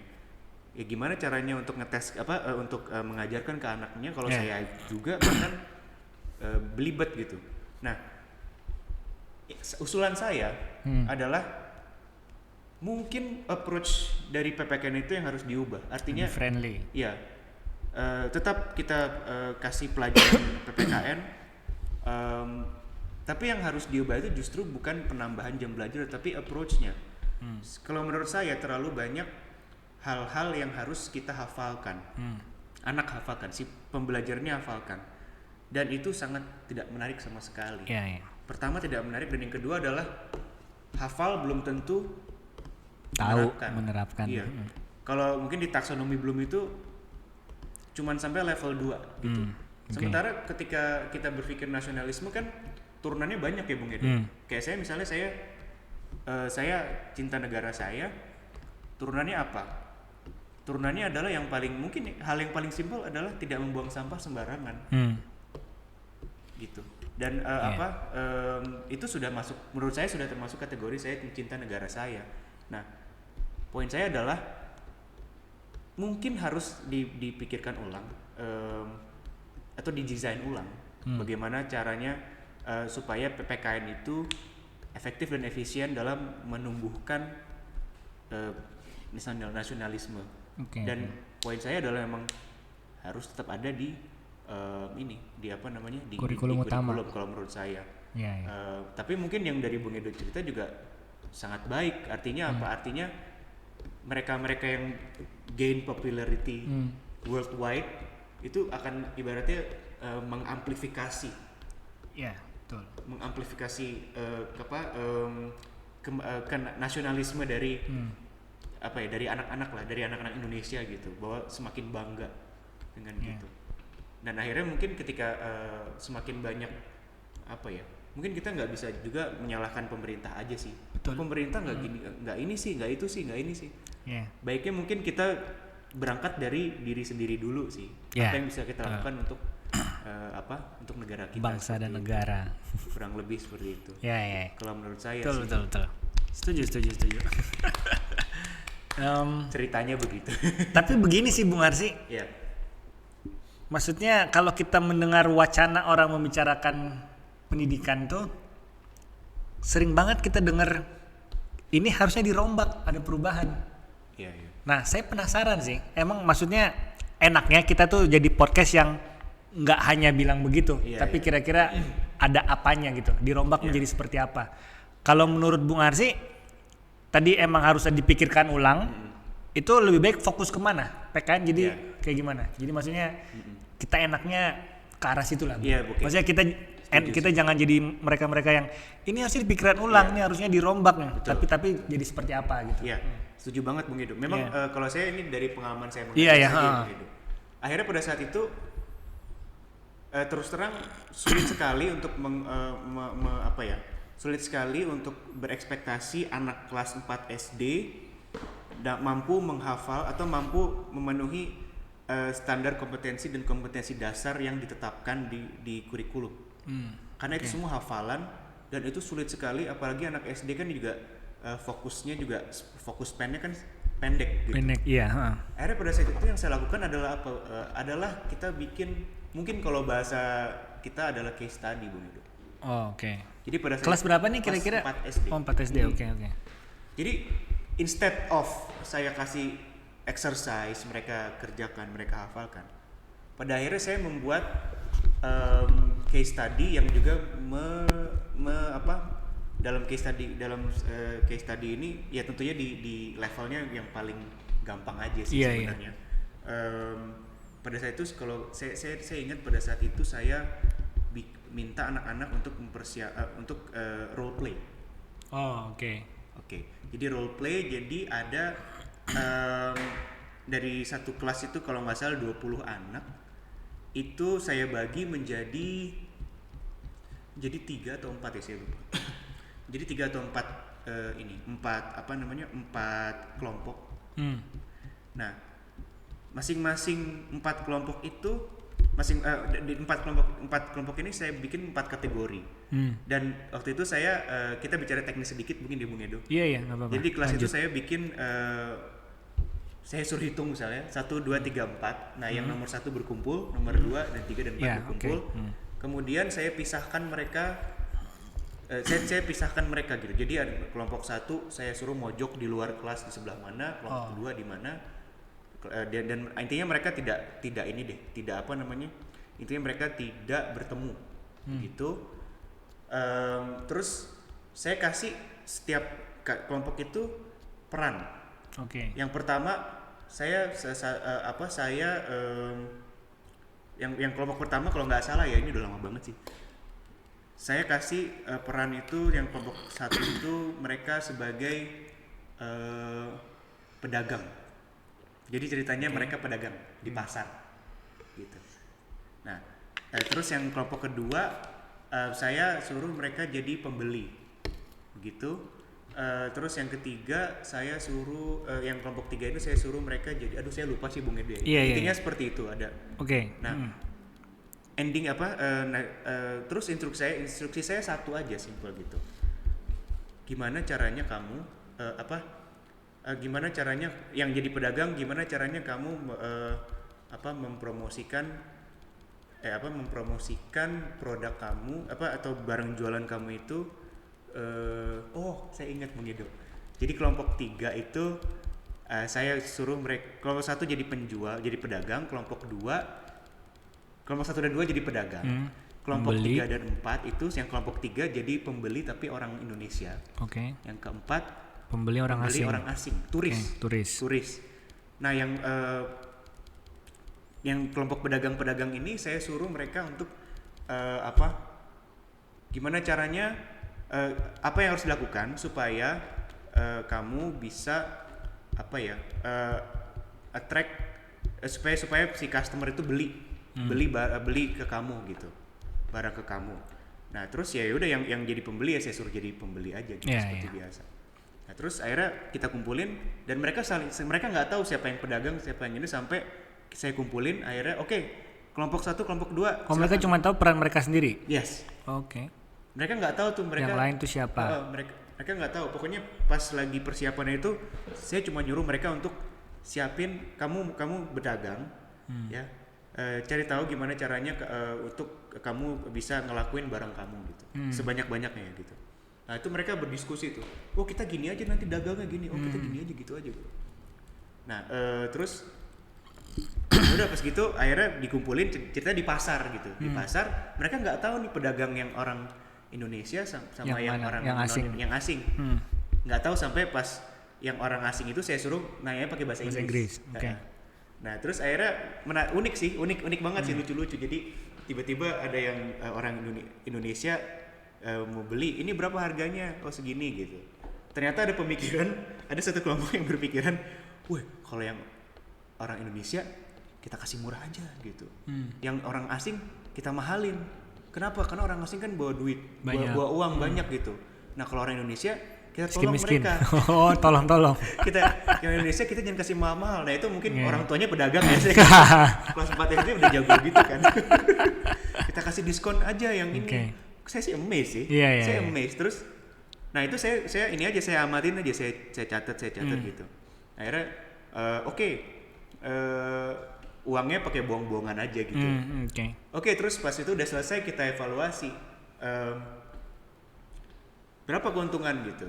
Ya gimana caranya untuk ngetes untuk mengajarkan ke anaknya kalau saya juga bahkan belibet gitu. Nah, usulan saya adalah mungkin approach dari PPKN itu yang harus diubah. Artinya friendly. Iya. Tetap kita kasih pelajaran PPKN, tapi yang harus diubah itu justru bukan penambahan jam belajar, tapi approach-nya. Kalau menurut saya terlalu banyak hal-hal yang harus kita hafalkan, anak hafalkan, si pembelajarnya hafalkan, dan itu sangat tidak menarik sama sekali. Pertama tidak menarik, dan yang kedua adalah hafal belum tentu tahu menerapkan. Iya. Kalau mungkin di taksonomi Bloom itu cuman sampai level 2 gitu. Sementara ketika kita berpikir nasionalisme kan turunannya banyak ya Bung Edo. Kayak saya misalnya saya cinta negara saya, turunannya apa? Turunannya adalah yang paling mungkin hal yang paling simpel adalah tidak membuang sampah sembarangan. Gitu. Dan itu sudah masuk, menurut saya sudah termasuk kategori saya cinta negara saya. Nah, poin saya adalah mungkin harus dipikirkan ulang atau didesain ulang bagaimana caranya supaya PPKN itu efektif dan efisien dalam menumbuhkan nasionalisme. Dan poin saya adalah memang harus tetap ada di di kurikulum utama kalau menurut saya. Tapi mungkin yang dari Bung Edo cerita juga sangat baik. Artinya apa? Artinya mereka yang gain popularity worldwide itu akan ibaratnya mengamplifikasi. Betul. Mengamplifikasi nasionalisme dari dari anak-anak lah, dari anak-anak Indonesia gitu, bahwa semakin bangga dengan gitu. Dan akhirnya mungkin ketika semakin banyak mungkin kita nggak bisa juga menyalahkan pemerintah aja sih. Betul. Pemerintah nggak gini, nggak ini sih, nggak itu sih, nggak ini sih. Baiknya mungkin kita berangkat dari diri sendiri dulu sih. Apa yang bisa kita lakukan untuk untuk negara kita, bangsa dan negara. Kurang lebih seperti itu. Kalau menurut saya betul. Setuju. Ceritanya begitu. Tapi begini sih Bung Arsi. Maksudnya kalau kita mendengar wacana orang membicarakan pendidikan tuh sering banget kita dengar ini harusnya dirombak, ada perubahan. Nah, saya penasaran sih. Emang maksudnya enaknya kita tuh jadi podcast yang nggak hanya bilang begitu, tapi kira-kira ada apanya gitu. Dirombak menjadi seperti apa? Kalau menurut Bung Arsi, tadi emang harus dipikirkan ulang. Itu lebih baik fokus kemana? PKN jadi kayak gimana? Jadi maksudnya kita enaknya ke arah situ lah. Maksudnya kita jangan jadi mereka-mereka yang ini harusnya dipikirkan ulang, nih harusnya dirombak nih. Tapi jadi seperti apa gitu. Setuju banget Bung Edo. Memang kalau saya ini dari pengalaman saya mengajar Bung Edo. Akhirnya pada saat itu terus terang sulit sekali untuk sulit sekali untuk berekspektasi anak kelas 4 SD mampu menghafal atau mampu memenuhi standar kompetensi dan kompetensi dasar yang ditetapkan di kurikulum. Karena itu semua hafalan dan itu sulit sekali, apalagi anak SD kan juga fokusnya juga fokus pendek kan pendek gitu. Akhirnya pada saat itu yang saya lakukan adalah adalah kita bikin, mungkin kalau bahasa kita adalah case study Bung Edo. Jadi pada saat kelas berapa nih kira-kira? 4 SD. 4 SD. Oke. Jadi instead of saya kasih exercise mereka kerjakan, mereka hafalkan, pada akhirnya saya membuat case study yang juga dalam case study ini ya tentunya di levelnya yang paling gampang aja sih sebenarnya. Pada saat itu kalau saya ingat pada saat itu saya minta anak-anak untuk untuk role play. Jadi role play, jadi ada dari satu kelas itu kalau nggak salah 20 anak itu saya bagi menjadi 3 atau 4 ya saya lupa. Jadi 3 atau 4 4 kelompok. Nah, masing-masing 4 kelompok itu di empat kelompok ini saya bikin 4 kategori. Dan waktu itu kita bicara teknis sedikit mungkin di Bung Edo. Iya, nggak apa-apa. Jadi di kelas itu saya bikin saya suruh hitung misalnya 1, 2, 3, 4. Nah, yang nomor 1 berkumpul, nomor 2 dan 3 dan 4 berkumpul. Okay. Kemudian saya pisahkan mereka saya pisahkan mereka gitu. Jadi ada kelompok 1 saya suruh mojok di luar kelas di sebelah mana, kelompok kedua di mana. Dan intinya mereka tidak intinya mereka tidak bertemu gitu. Terus saya kasih setiap kelompok itu peran. Yang pertama yang kelompok pertama kalau nggak salah ya, ini udah lama banget sih, saya kasih peran itu yang kelompok 1 itu mereka sebagai pedagang. Jadi ceritanya mereka pedagang di pasar gitu. Nah, terus yang kelompok kedua saya suruh mereka jadi pembeli gitu. Terus yang ketiga saya suruh yang kelompok 3 itu saya suruh mereka jadi, saya lupa sih Bung Ede. Intinya seperti itu ada. Nah, ending terus instruksi saya satu aja, simple gitu. Gimana caranya kamu gimana caranya yang jadi pedagang, gimana caranya kamu mempromosikan produk kamu atau barang jualan kamu itu. Saya ingat Bung Edo. Jadi kelompok 3 itu saya suruh mereka, kelompok 1 jadi penjual, jadi pedagang, kelompok 1 dan 2 jadi pedagang. Kelompok pembeli. 3 dan 4 itu yang kelompok 3 jadi pembeli tapi orang Indonesia. Yang keempat pembeli orang asing, turis. Nah, yang kelompok pedagang-pedagang ini saya suruh mereka untuk gimana caranya, apa yang harus dilakukan supaya kamu bisa attract supaya si customer itu beli ke kamu gitu, barang ke kamu. Nah, terus ya udah yang jadi pembeli ya saya suruh jadi pembeli aja gitu, seperti biasa. Nah, terus akhirnya kita kumpulin dan mereka nggak tahu siapa yang pedagang, siapa yang ini, sampai saya kumpulin akhirnya kelompok 1, kelompok 2. Mereka cuma tahu peran mereka sendiri. Yes. Mereka nggak tahu tuh mereka yang lain tuh siapa. Mereka nggak tahu. Pokoknya pas lagi persiapannya itu saya cuma nyuruh mereka untuk siapin, kamu berdagang ya. Cari tahu gimana caranya untuk kamu bisa ngelakuin barang kamu gitu. Sebanyak-banyaknya gitu. Nah, itu mereka berdiskusi tuh. Kita gini aja nanti dagangnya gini. Kita gini aja gitu aja. Nah, terus udah pas gitu akhirnya dikumpulin, cerita di pasar gitu. Di pasar mereka nggak tahu nih pedagang yang orang Indonesia sama yang asing. Nggak tahu sampai pas yang orang asing itu saya suruh nanya pakai bahasa Inggris. Nah, terus akhirnya unik banget sih, lucu-lucu. Jadi tiba-tiba ada yang orang Indonesia mau beli, ini berapa harganya? Segini gitu. Ternyata ada satu kelompok yang berpikiran, kalau yang orang Indonesia kita kasih murah aja gitu. Yang orang asing kita mahalin. Kenapa? Karena orang asing kan bawa duit, bawa uang banyak gitu. Nah, kalau orang Indonesia kita tolong mereka. Tolong. Yang Indonesia kita jangan kasih mahal-mahal. Nah, itu mungkin orang tuanya pedagang ya. Kelas 4 SD udah jago gitu kan. Kita kasih diskon aja yang ini. Saya sih amazed sih. Saya amazed. Terus nah, itu saya ini aja, saya amatin aja, saya catat gitu. Akhirnya uangnya pakai buang-buangan aja gitu. Terus pas itu udah selesai kita evaluasi berapa keuntungan gitu.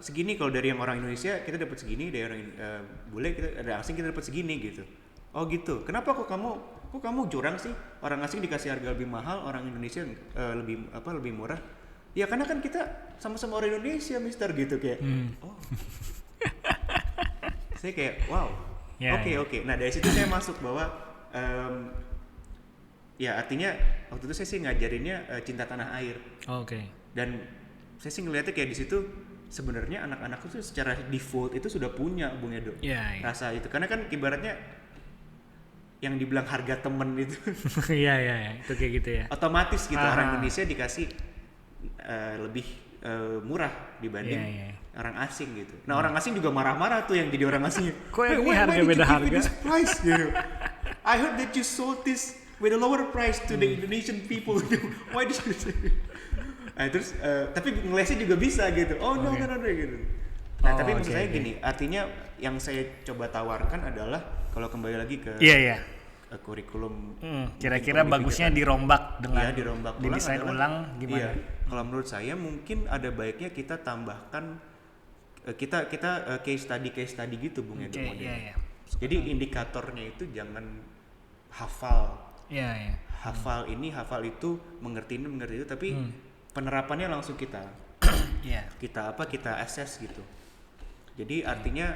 Segini kalau dari yang orang Indonesia kita dapat segini, dari orang bule kita ada asing kita dapat segini gitu. Gitu. Kenapa kok kamu curang sih? Orang asing dikasih harga lebih mahal, orang Indonesia lebih murah. Ya karena kan kita sama-sama orang Indonesia, Mister gitu kayak. Saya kayak wow. Oke. Nah, dari situ saya masuk bahwa ya artinya waktu itu saya sih ngajarinnya cinta tanah air. Dan saya sih ngeliatnya kayak di situ sebenarnya anak-anak itu secara default itu sudah punya Bung Edo rasa itu, karena kan ibaratnya yang dibilang harga temen itu itu kayak gitu ya, otomatis gitu. Orang Indonesia dikasih lebih murah dibanding orang asing gitu. Nah, orang asing juga marah-marah tuh yang jadi orang asing. Kok yang ini harga beda harga? Price gitu. I heard that you sold this with a lower price to the Indonesian people. Why did you say? Terus tapi ngelesnya juga bisa gitu. Oh no gitu. Nah tapi maksud saya gini, artinya yang saya coba tawarkan adalah kalau kembali lagi ke kurikulum, kira-kira bagusnya dirombak dengan dirombak didesain ulang gimana? Kalau menurut saya mungkin ada baiknya kita tambahkan kita case study gitu Bung Edo modelnya. Jadi indikatornya itu jangan hafal. Hafal ini, hafal itu, mengerti itu, tapi penerapannya langsung kita assess gitu. Jadi artinya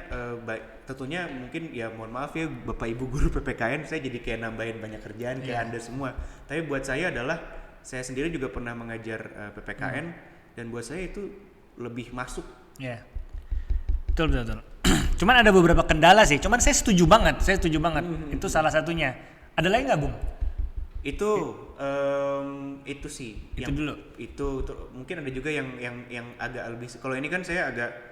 tentunya mungkin ya mohon maaf ya Bapak Ibu guru PPKN, saya jadi kayak nambahin banyak kerjaan kayak Anda semua. Tapi buat saya adalah saya sendiri juga pernah mengajar PPKN dan buat saya itu lebih masuk. Betul. Cuman ada beberapa kendala sih. Cuman saya setuju banget. Itu salah satunya. Ada lagi nggak, Bung? Itu sih. Itu mungkin ada juga yang agak lebih. Kalau ini kan saya agak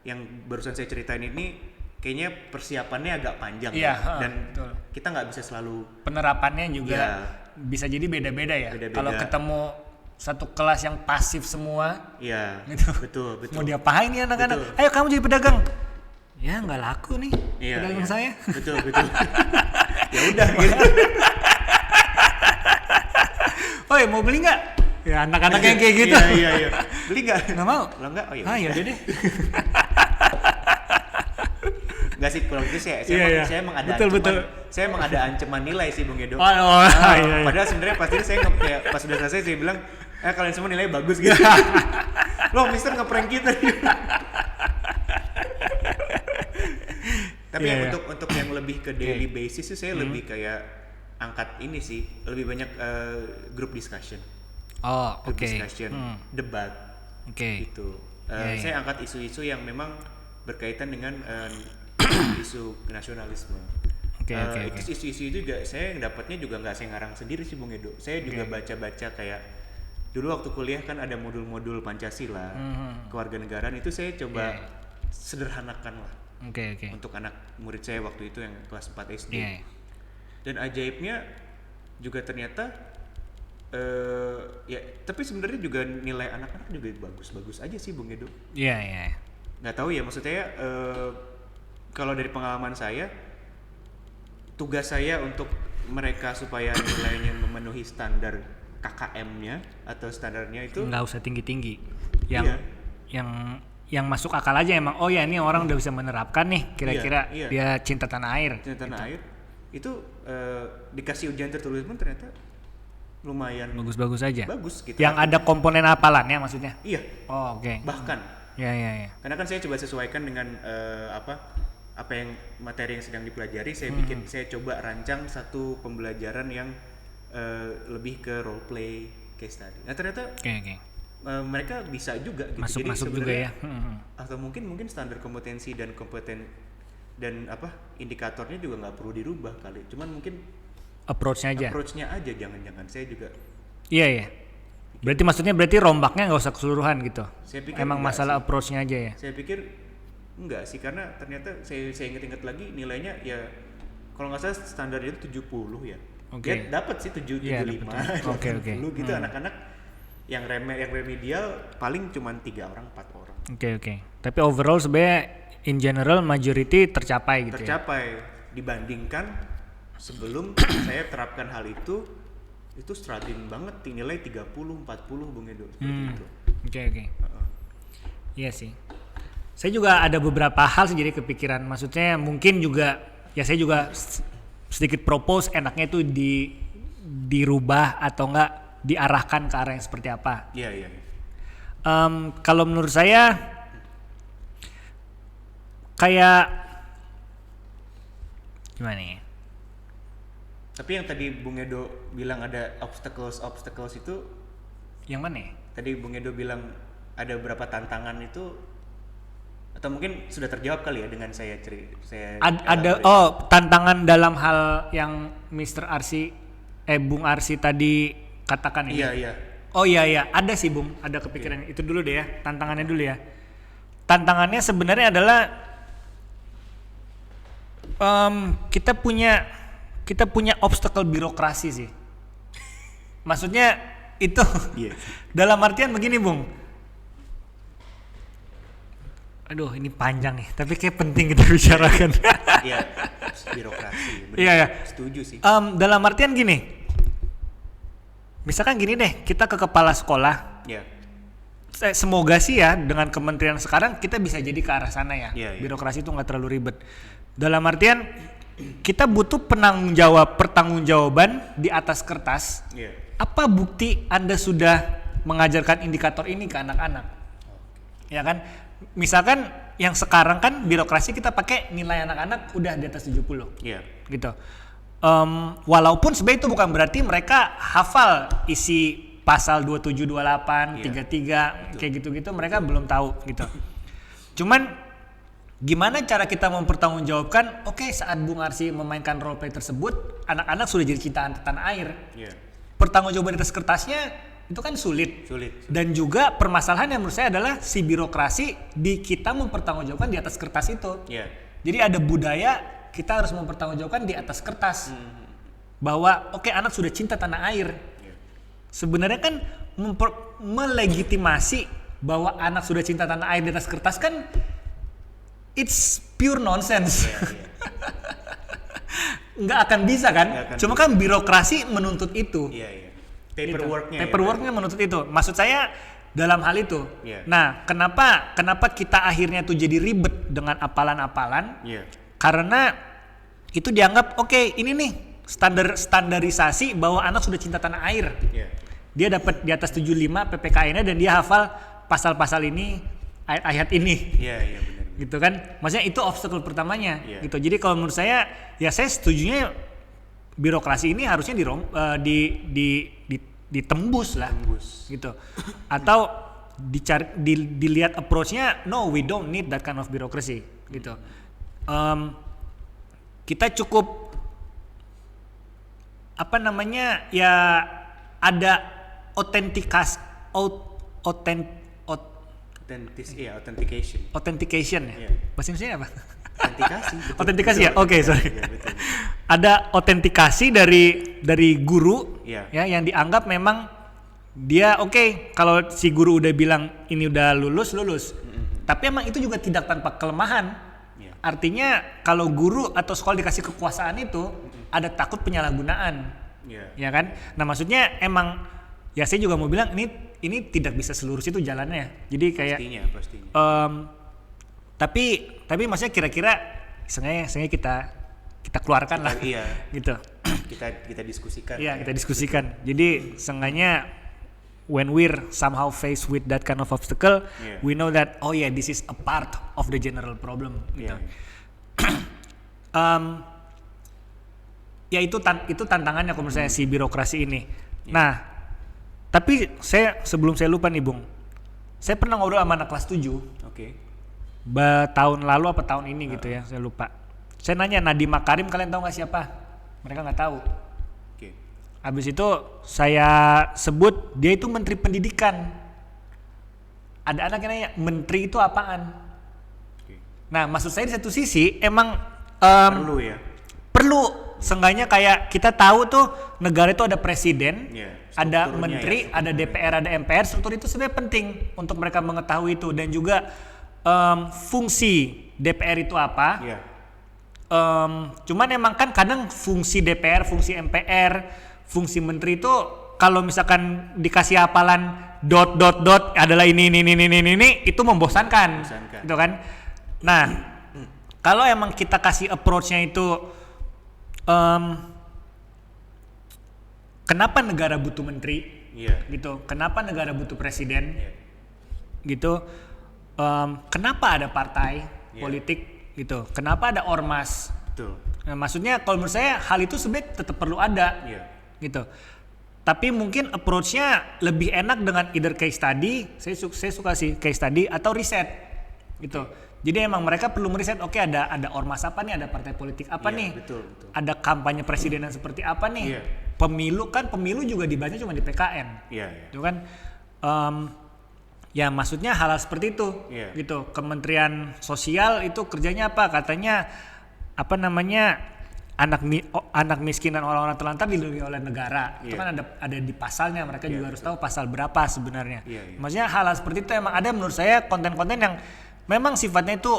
yang barusan saya ceritain ini kayaknya persiapannya agak panjang dan betul. Kita nggak bisa selalu penerapannya juga bisa jadi beda-beda ya. Kalau ketemu satu kelas yang pasif semua, gitu. Betul. Mau diapain nih anak-anak? Ayo kamu jadi pedagang. Ya nggak laku nih pedagang saya. Betul. Ya udah gitu. Oh mau beli nggak? Ya anak-anak yang kayak gitu. Iya. Beli nggak? Nggak mau. Kalau nggak, ya udah deh. Nggak sih, kalau gitu saya emang ada betul. Saya emang ada ancaman nilai sih Bung Edo. Iya. Padahal sebenarnya pasti saya kayak pas sudah selesai saya bilang, kalian semua nilai bagus gitu. Loh, Mister ngeprank kita. Tapi untuk yang lebih ke daily basis sih saya lebih kayak angkat ini sih, lebih banyak group discussion. Group discussion, debat. Gitu. Saya angkat isu-isu yang memang berkaitan dengan isu nasionalisme. Isu-isu itu juga saya dapatnya juga nggak saya ngarang sendiri sih Bung Edo. Saya juga baca-baca kayak dulu waktu kuliah kan ada modul-modul Pancasila, kewarganegaraan itu saya coba sederhanakan lah. Untuk anak murid saya waktu itu yang kelas 4 SD. Dan ajaibnya juga ternyata tapi sebenarnya juga nilai anak-anak juga bagus-bagus aja sih Bung Edo. Nggak tahu ya, maksudnya kalau dari pengalaman saya, tugas saya untuk mereka supaya nilainya memenuhi standar KKM-nya atau standarnya itu nggak usah tinggi-tinggi, yang masuk akal aja emang. Ini orang udah bisa menerapkan nih, kira-kira dia cinta tanah air. Air itu dikasih ujian tertulis pun ternyata lumayan bagus-bagus aja. Bagus gitu. Yang ada komponen hafalannya maksudnya? Iya. Bahkan. Karena kan saya coba sesuaikan dengan apa yang materi yang sedang dipelajari. Saya coba rancang satu pembelajaran yang lebih ke role play, case study. Nah ternyata mereka bisa juga gitu. Masuk juga ya. Atau mungkin standar kompetensi dan indikatornya juga nggak perlu dirubah kali. Cuman mungkin approach-nya aja jangan-jangan saya juga. Berarti rombaknya nggak usah keseluruhan gitu. Emang masalah approach-nya aja ya. Saya pikir enggak sih, karena ternyata saya ingat-ingat lagi nilainya ya kalau nggak salah standar itu 70 ya. Dia dapat sih 75. Gitu anak-anak yang remedial paling cuma 3 orang 4 orang. Tapi overall sebenarnya in general majority tercapai gitu. Dibandingkan sebelum saya terapkan hal itu struggling banget, nilai 30, 40 Bung Edo. Iya sih. Saya juga ada beberapa hal sih jadi kepikiran. Maksudnya mungkin juga saya juga sedikit propose enaknya itu dirubah atau enggak diarahkan ke arah yang seperti apa. Kalau menurut saya kayak gimana ya? Tapi yang tadi Bung Edo bilang ada obstacles itu yang mana ya? Tadi Bung Edo bilang ada beberapa tantangan itu, atau mungkin sudah terjawab kali ya dengan saya tantangan dalam hal yang Mr. Arsi Bung Arsi tadi katakan ini. Iya, ada sih Bung, ada kepikiran itu dulu deh ya, tantangannya dulu ya. Tantangannya sebenarnya adalah kita punya kita punya obstacle birokrasi sih. Maksudnya itu dalam artian begini Bung. Aduh ini panjang nih, tapi kayak penting kita bicarakan. Iya, birokrasi. Iya. Setuju sih. Dalam artian gini, misalkan gini deh, kita ke kepala sekolah. Iya. Semoga sih ya dengan kementerian sekarang kita bisa jadi ke arah sana ya. Iya. Birokrasi itu nggak terlalu ribet. Dalam artian kita butuh pertanggungjawaban di atas kertas. Iya. Apa bukti Anda sudah mengajarkan indikator ini ke anak-anak? Ya kan? Misalkan yang sekarang kan birokrasi kita pakai nilai anak-anak udah di atas 70. Iya. Gitu. Walaupun sebenarnya itu bukan berarti mereka hafal isi pasal 27, 28, 33 kayak gitu-gitu, mereka belum tahu gitu. Cuman gimana cara kita mempertanggungjawabkan, oke, saat Bung Arsy memainkan role play tersebut, anak-anak sudah jadi cintaan tanah air. Pertanggungjawaban di atas kertasnya itu kan sulit. Dan juga permasalahan yang menurut saya adalah si birokrasi di kita mempertanggungjawabkan di atas kertas itu. Jadi ada budaya kita harus mempertanggungjawabkan di atas kertas. Bahwa oke, anak sudah cinta tanah air. Sebenarnya kan melegitimasi bahwa anak sudah cinta tanah air di atas kertas kan it's pure nonsense. Nggak akan bisa kan? Cuma kan birokrasi menuntut itu. Paperworknya menuntut itu. Maksud saya dalam hal itu. Nah, kenapa kita akhirnya tuh jadi ribet dengan apalan-apalan? Karena itu dianggap oke, ini nih standarisasi bahwa anak sudah cinta tanah air. Dia dapat di atas 75 PPKN-nya dan dia hafal pasal-pasal ini, ayat ini. Benar. Gitu kan? Maksudnya itu obstacle pertamanya. Gitu. Jadi kalau menurut saya, ya saya setujunya birokrasi ini harusnya ditembus lah. Gitu. Atau dilihat approach-nya, no, we don't need that kind of bureaucracy. Gitu. Kita cukup ya ada authentication ya. Bahasa Indonesia apa? Autentikasi ya. Oke, sorry. Betul. Ada autentikasi dari guru ya yang dianggap memang dia oke, kalau si guru udah bilang ini udah lulus. Tapi emang itu juga tidak tanpa kelemahan. Artinya kalau guru atau sekolah dikasih kekuasaan itu ada takut penyalahgunaan. Ya kan? Nah, maksudnya emang ya saya juga mau bilang ini tidak bisa selurus itu jalannya. Jadi kayak pastinya. Tapi maksudnya kira-kira sengaja kita keluarkan lah. Gitu. Kita diskusikan. Iya, kita diskusikan. Jadi sengaja when we're somehow faced with that kind of obstacle, we know that this is a part of the general problem gitu. Ya itu tantangannya kalau menurut saya si birokrasi ini. Nah, tapi sebelum saya lupa nih Bung, saya pernah ngobrol sama anak kelas 7. Tahun lalu apa tahun ini gitu ya, saya lupa. Saya nanya Nadiem Makarim, kalian tahu nggak siapa? Mereka nggak tahu. Habis itu saya sebut dia itu Menteri Pendidikan. Ada anak yang nanya, menteri itu apaan? Nah, maksud saya di satu sisi emang perlu. Seenggaknya kayak kita tahu tuh negara itu ada presiden, ada menteri, ada DPR, ada MPR. Struktur itu sebenarnya penting untuk mereka mengetahui itu, dan juga fungsi DPR itu apa. Cuman emang kan kadang fungsi DPR, fungsi MPR, fungsi menteri itu kalau misalkan dikasih hafalan ... adalah ini itu membosankan. Gitu kan. Nah, kalau emang kita kasih approach-nya itu kenapa negara butuh menteri? Gitu. Kenapa negara butuh presiden? Gitu. Kenapa ada partai politik gitu? Kenapa ada ormas? Nah, maksudnya kalau menurut saya hal itu sebenarnya tetap perlu ada. Gitu. Tapi mungkin approach-nya lebih enak dengan either case study, saya suka sih case study, atau riset gitu. Jadi emang mereka perlu meriset, ada ormas apa nih, ada partai politik apa nih, betul. Ada kampanye presidenan seperti apa nih, pemilu juga dibahasnya cuma di PKN, itu kan, ya maksudnya hal-hal seperti itu, gitu. Kementerian Sosial itu kerjanya apa? Katanya anak miskin dan orang-orang terlantar dilindungi oleh negara. Itu kan ada di pasalnya, mereka juga harus tahu pasal berapa sebenarnya. Maksudnya hal seperti itu emang ada menurut saya konten-konten yang memang sifatnya itu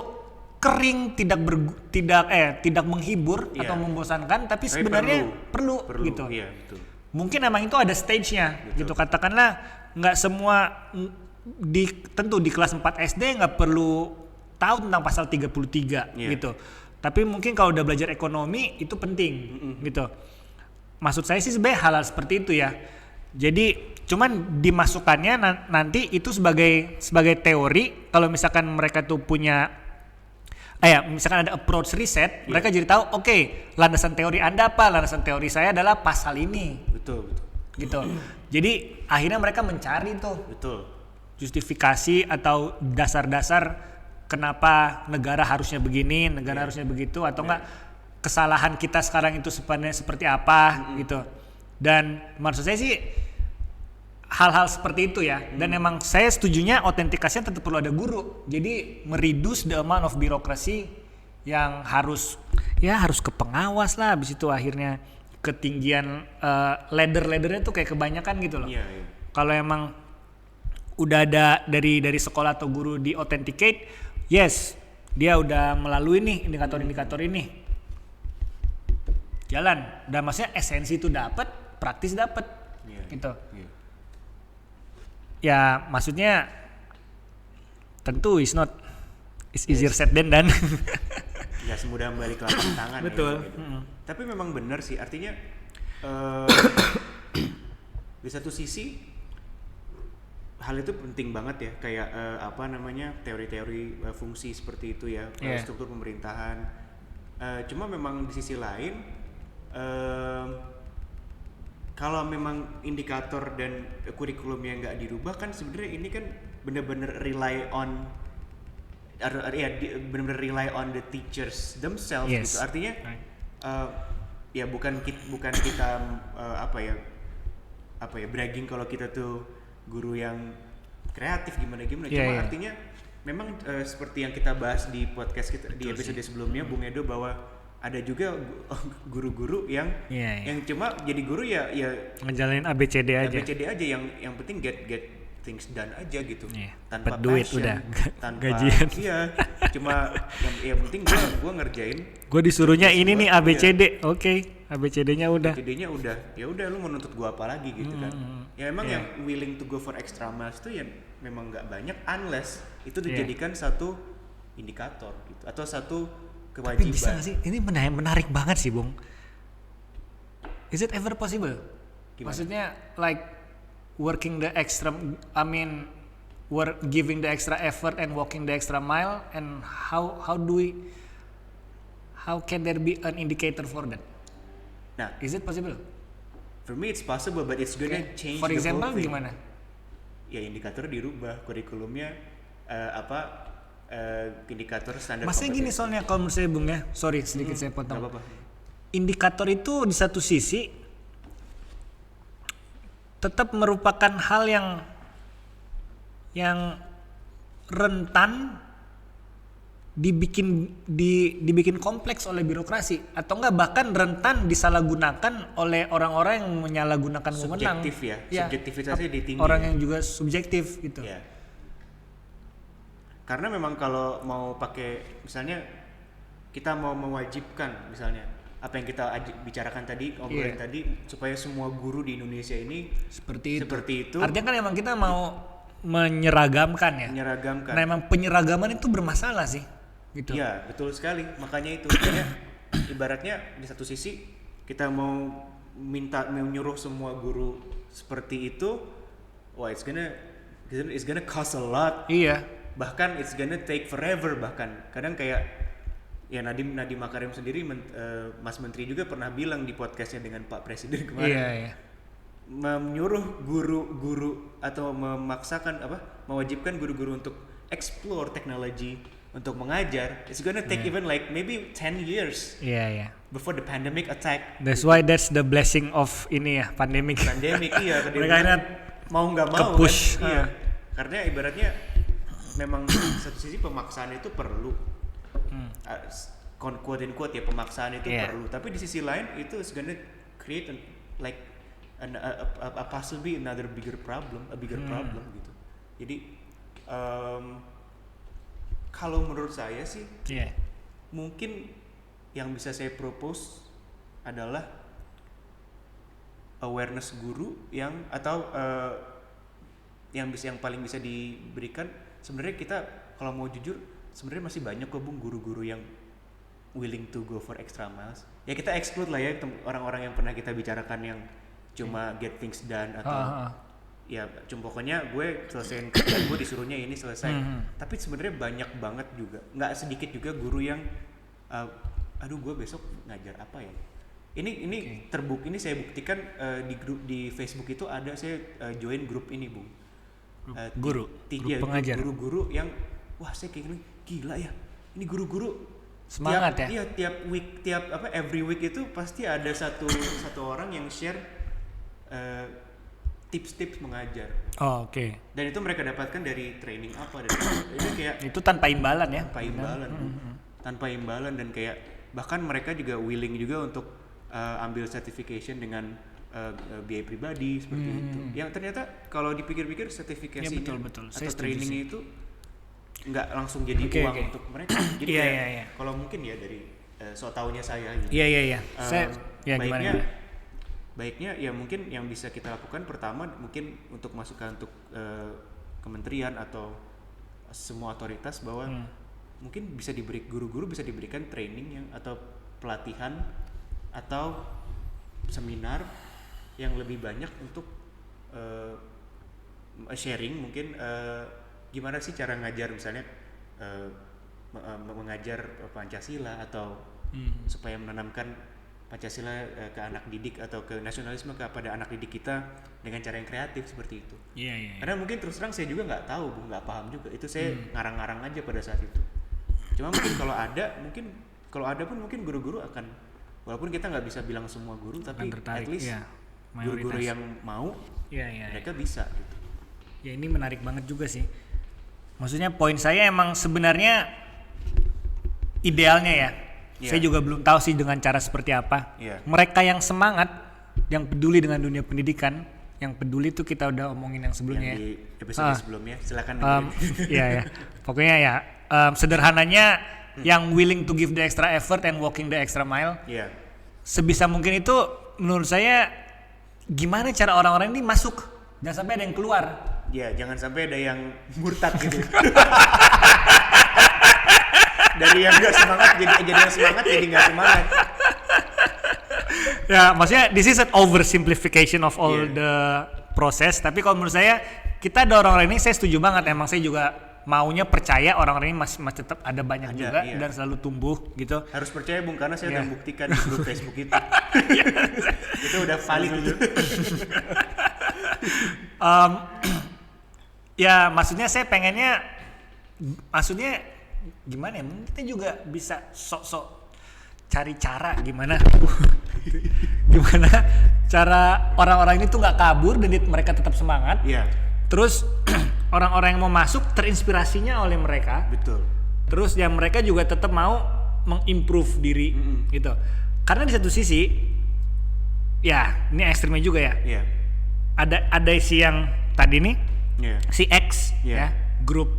kering, tidak menghibur atau membosankan, tapi sebenarnya perlu gitu. Iya, betul. Mungkin emang itu ada stage-nya gitu. Katakanlah nggak semua tentu di kelas 4 SD nggak perlu tahu tentang pasal 33 gitu. Tapi mungkin kalau udah belajar ekonomi itu penting gitu. Maksud saya sih sebenarnya hal seperti itu ya. Jadi cuman dimasukkannya nanti itu sebagai teori. Kalau misalkan mereka tuh punya misalkan ada approach riset, mereka jadi tahu landasan teori Anda apa? Landasan teori saya adalah pasal ini. Betul. Gitu. Jadi akhirnya mereka mencari tuh. Betul. Justifikasi atau dasar-dasar kenapa negara harusnya begini, negara harusnya begitu, atau enggak kesalahan kita sekarang itu sebenarnya seperti apa gitu. Dan maksud saya sih hal-hal seperti itu ya. Dan emang saya setujunya autentikasinya tetap perlu ada guru. Jadi mereduce the amount of birokrasi yang harus ke pengawas lah. Habis itu akhirnya ketinggian ladder-laddernya tuh kayak kebanyakan gitu loh. Kalau emang udah ada dari sekolah atau guru di authenticate, yes, dia udah melalui nih indikator-indikator ini. Jalan. Dan maksudnya esensi itu dapat, praktis dapat. Gitu. Ya, maksudnya tentu it's easier said than done. Gak semudah balik lapangan tangan. Betul. Ya, gitu. Tapi memang benar sih, artinya di satu sisi hal itu penting banget ya, kayak teori-teori fungsi seperti itu ya, struktur pemerintahan. Cuma memang di sisi lain, kalau memang indikator dan kurikulumnya nggak dirubah kan sebenarnya ini kan benar-benar rely on the teachers themselves gitu. Artinya bukan kita bragging kalau kita tuh guru yang kreatif gimana. Cuma artinya memang seperti yang kita bahas di podcast kita di episode sebelumnya, Bung Edo, bahwa ada juga guru-guru yang cuma jadi guru ya ngejalanin ABCD aja yang penting get things done aja gitu, tanpa duit udah tanpa gajian. Cuma yang penting gue ngerjain, gue disuruhnya ini nih ABCD. ABCD-nya udah ya udah lu mau nuntut gue apa lagi gitu kan. Ya emang yang willing to go for extra miles itu ya memang nggak banyak, unless itu dijadikan satu indikator gitu atau satu kewajiban. Tapi bisa gak sih? Ini menarik banget sih, Bung. Is it ever possible? Gimana? Maksudnya like giving the extra effort and walking the extra mile, and how can there be an indicator for that? Nah, is it possible? For me it's possible, but it's gonna change. For the example, whole thing. gimana? Ya indikator dirubah, kurikulumnya indikator standar. Maksudnya gini soalnya kalau menurut saya, Bung ya, sorry sedikit saya potong. Gak apa-apa. Indikator itu di satu sisi tetap merupakan hal yang rentan dibikin kompleks oleh birokrasi, atau enggak bahkan rentan disalahgunakan oleh orang-orang yang menyalahgunakan wewenang. Subjektif ya. Subjektivitasnya tinggi. Orang yang juga subjektif gitu. Ya. Karena memang kalau mau pakai, misalnya kita mau mewajibkan misalnya apa yang kita bicarakan tadi, ngobrolin tadi, supaya semua guru di Indonesia ini seperti itu. Artinya kan emang kita mau menyeragamkan ya. Menyeragamkan. Nah, emang penyeragaman itu bermasalah sih. Gitu. Iya, betul sekali. Makanya itu ibaratnya di satu sisi kita mau menyuruh semua guru seperti itu, wah it's gonna cost a lot. Iya. Bahkan it's gonna take forever, bahkan kadang kayak ya Nadiem Makarim sendiri, Mas Menteri juga pernah bilang di podcastnya dengan Pak Presiden kemarin. Iya. Menyuruh guru-guru atau mewajibkan guru-guru untuk explore teknologi untuk mengajar, it's gonna take even like maybe 10 years. Iya. Before the pandemic attack. That's why that's the blessing of ini ya, pandemic. Iya. Mereka mau nggak mau ke-push. Kan? Iya. Karena ibaratnya memang satu sisi pemaksaan itu perlu. quote and quote ya pemaksaan itu perlu, tapi di sisi lain itu is gonna create a possibly another bigger problem gitu. Jadi kalau menurut saya sih mungkin yang bisa saya propose adalah awareness guru yang yang paling bisa diberikan. Sebenarnya kita kalau mau jujur sebenarnya masih banyak kok Bung guru-guru yang willing to go for extra miles. Ya kita exclude lah ya orang-orang yang pernah kita bicarakan yang cuma get things done atau ya cuma pokoknya gue selesaiin kerjaan gue disuruhnya ini selesai. Tapi sebenarnya banyak banget juga, nggak sedikit juga guru yang aduh gue besok ngajar apa ya. Ini ini saya buktikan di grup di Facebook itu ada saya join grup ini Bung. Grup pengajar. Guru-guru yang wah saya kayak gila ya. Ini guru-guru semangat Iya, every week itu pasti ada satu orang yang share tips-tips mengajar. Oh, oke. Dan itu mereka dapatkan dari training apa, dari itu kayak itu tanpa imbalan ya. Tanpa imbalan dan kayak bahkan mereka juga willing juga untuk ambil certification dengan biaya pribadi seperti itu. Yang ternyata kalau dipikir-pikir sertifikasinya betul. atau training itu nggak langsung jadi uang untuk mereka. Jadi kalau mungkin ya dari so taunya saya gitu. Iya. Baiknya ya mungkin yang bisa kita lakukan pertama mungkin untuk masukan untuk kementerian atau semua otoritas bahwa mungkin bisa guru-guru bisa diberikan training yang atau pelatihan atau seminar yang lebih banyak untuk sharing mungkin gimana sih cara ngajar misalnya mengajar Pancasila atau supaya menanamkan Pancasila ke anak didik atau ke nasionalisme kepada anak didik kita dengan cara yang kreatif seperti itu. Iya. Karena mungkin terus terang saya juga nggak tahu, nggak paham juga. Itu saya ngarang-ngarang aja pada saat itu. Cuma mungkin kalau ada pun mungkin guru-guru akan, walaupun kita nggak bisa bilang semua guru, tapi at least guru-guru yang mau, mereka bisa. Gitu. Ya ini menarik banget juga sih. Maksudnya poin saya emang sebenarnya idealnya ya. Saya juga belum tahu sih dengan cara seperti apa. Mereka yang semangat, yang peduli dengan dunia pendidikan, yang peduli itu kita udah omongin yang sebelumnya. Yang di episode sebelumnya, silakan. Pokoknya sederhananya yang willing to give the extra effort and walking the extra mile. Sebisa mungkin itu menurut saya gimana cara orang-orang ini masuk, jangan sampai ada yang keluar. Jangan sampai ada yang murtad gitu. Dari yang nggak semangat jadi nggak semangat. Ya maksudnya this is an oversimplification of all the process. Tapi kalau menurut saya kita ada orang-orang ini saya setuju banget. Emang saya juga maunya percaya orang-orang ini masih tetap ada banyak juga dan selalu tumbuh gitu. Harus percaya Bung karena saya udah buktikan di grup Facebook itu. Itu udah valid itu. Ya maksudnya saya pengennya gimana ya, kita juga bisa sok-sok cari cara gimana cara orang-orang ini tuh nggak kabur dan mereka tetap semangat. Terus orang-orang yang mau masuk terinspirasinya oleh mereka. Betul. Terus yang mereka juga tetap mau mengimprove diri gitu. Karena di satu sisi ya ini ekstrimnya juga ya. Ada si yang tadi nih si X ya, grup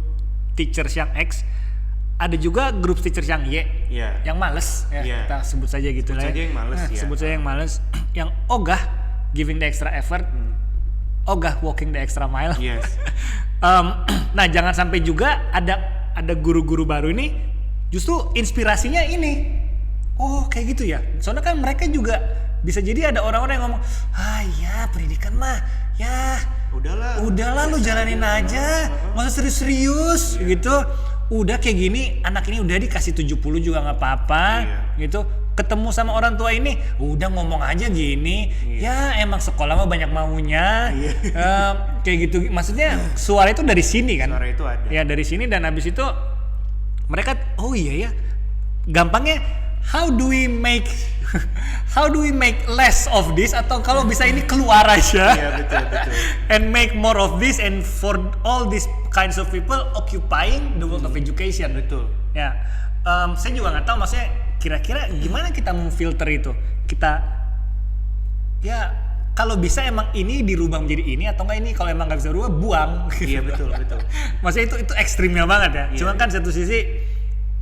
teachers yang X. Ada juga grup teachers yang Y, yang males, kita sebut saja gitu lah. Sebut saja yang males, yang ogah giving the extra effort, ogah walking the extra mile. Nah jangan sampai juga ada guru-guru baru ini justru inspirasinya ini, kayak gitu ya. Soalnya kan mereka juga bisa jadi ada orang-orang yang ngomong, pendidikan mah, udahlah lu jalanin aja, masa serius gitu. Udah kayak gini, anak ini udah dikasih 70 juga nggak apa-apa, gitu. Ketemu sama orang tua ini, udah ngomong aja gini, ya emang sekolah mah banyak maunya, kayak gitu. Maksudnya suara itu dari sini kan? Suara itu ada. Ya dari sini dan habis itu mereka, gampangnya how do we make less of this atau kalau bisa ini keluar aja. Betul. And make more of this and for all these kinds of people occupying the world of education. Betul. Saya juga nggak tahu maksudnya kira-kira gimana kita memfilter itu? Kita ya kalau bisa emang ini dirubah menjadi ini atau enggak ini kalau emang nggak bisa berubah buang. Iya betul. Maksudnya itu ekstrimnya banget ya. Iya. Cuma kan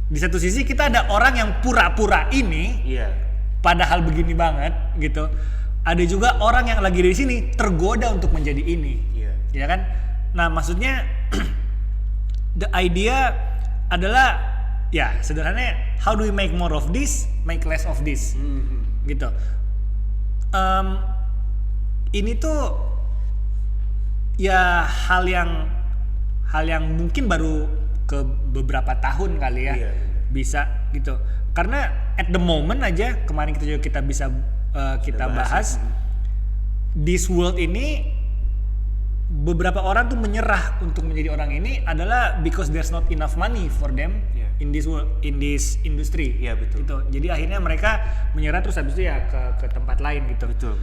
di satu sisi kita ada orang yang pura-pura ini, Iya. padahal begini banget gitu. Ada juga orang yang lagi di sini tergoda untuk menjadi ini. Iya. Ya kan? Nah, maksudnya the idea adalah ya sederhananya how do we make more of this, make less of this. Gitu. Ini tuh ya hal yang mungkin baru ke beberapa tahun kali ya. Iya. Bisa gitu. Karena at the moment aja kemarin kita bisa kita bahas this world ini beberapa orang tuh menyerah untuk menjadi orang ini adalah because there's not enough money for them in this world, in this industry. Iya, betul. Gitu. Jadi akhirnya mereka menyerah terus habis itu ya ke tempat lain gitu. Betul.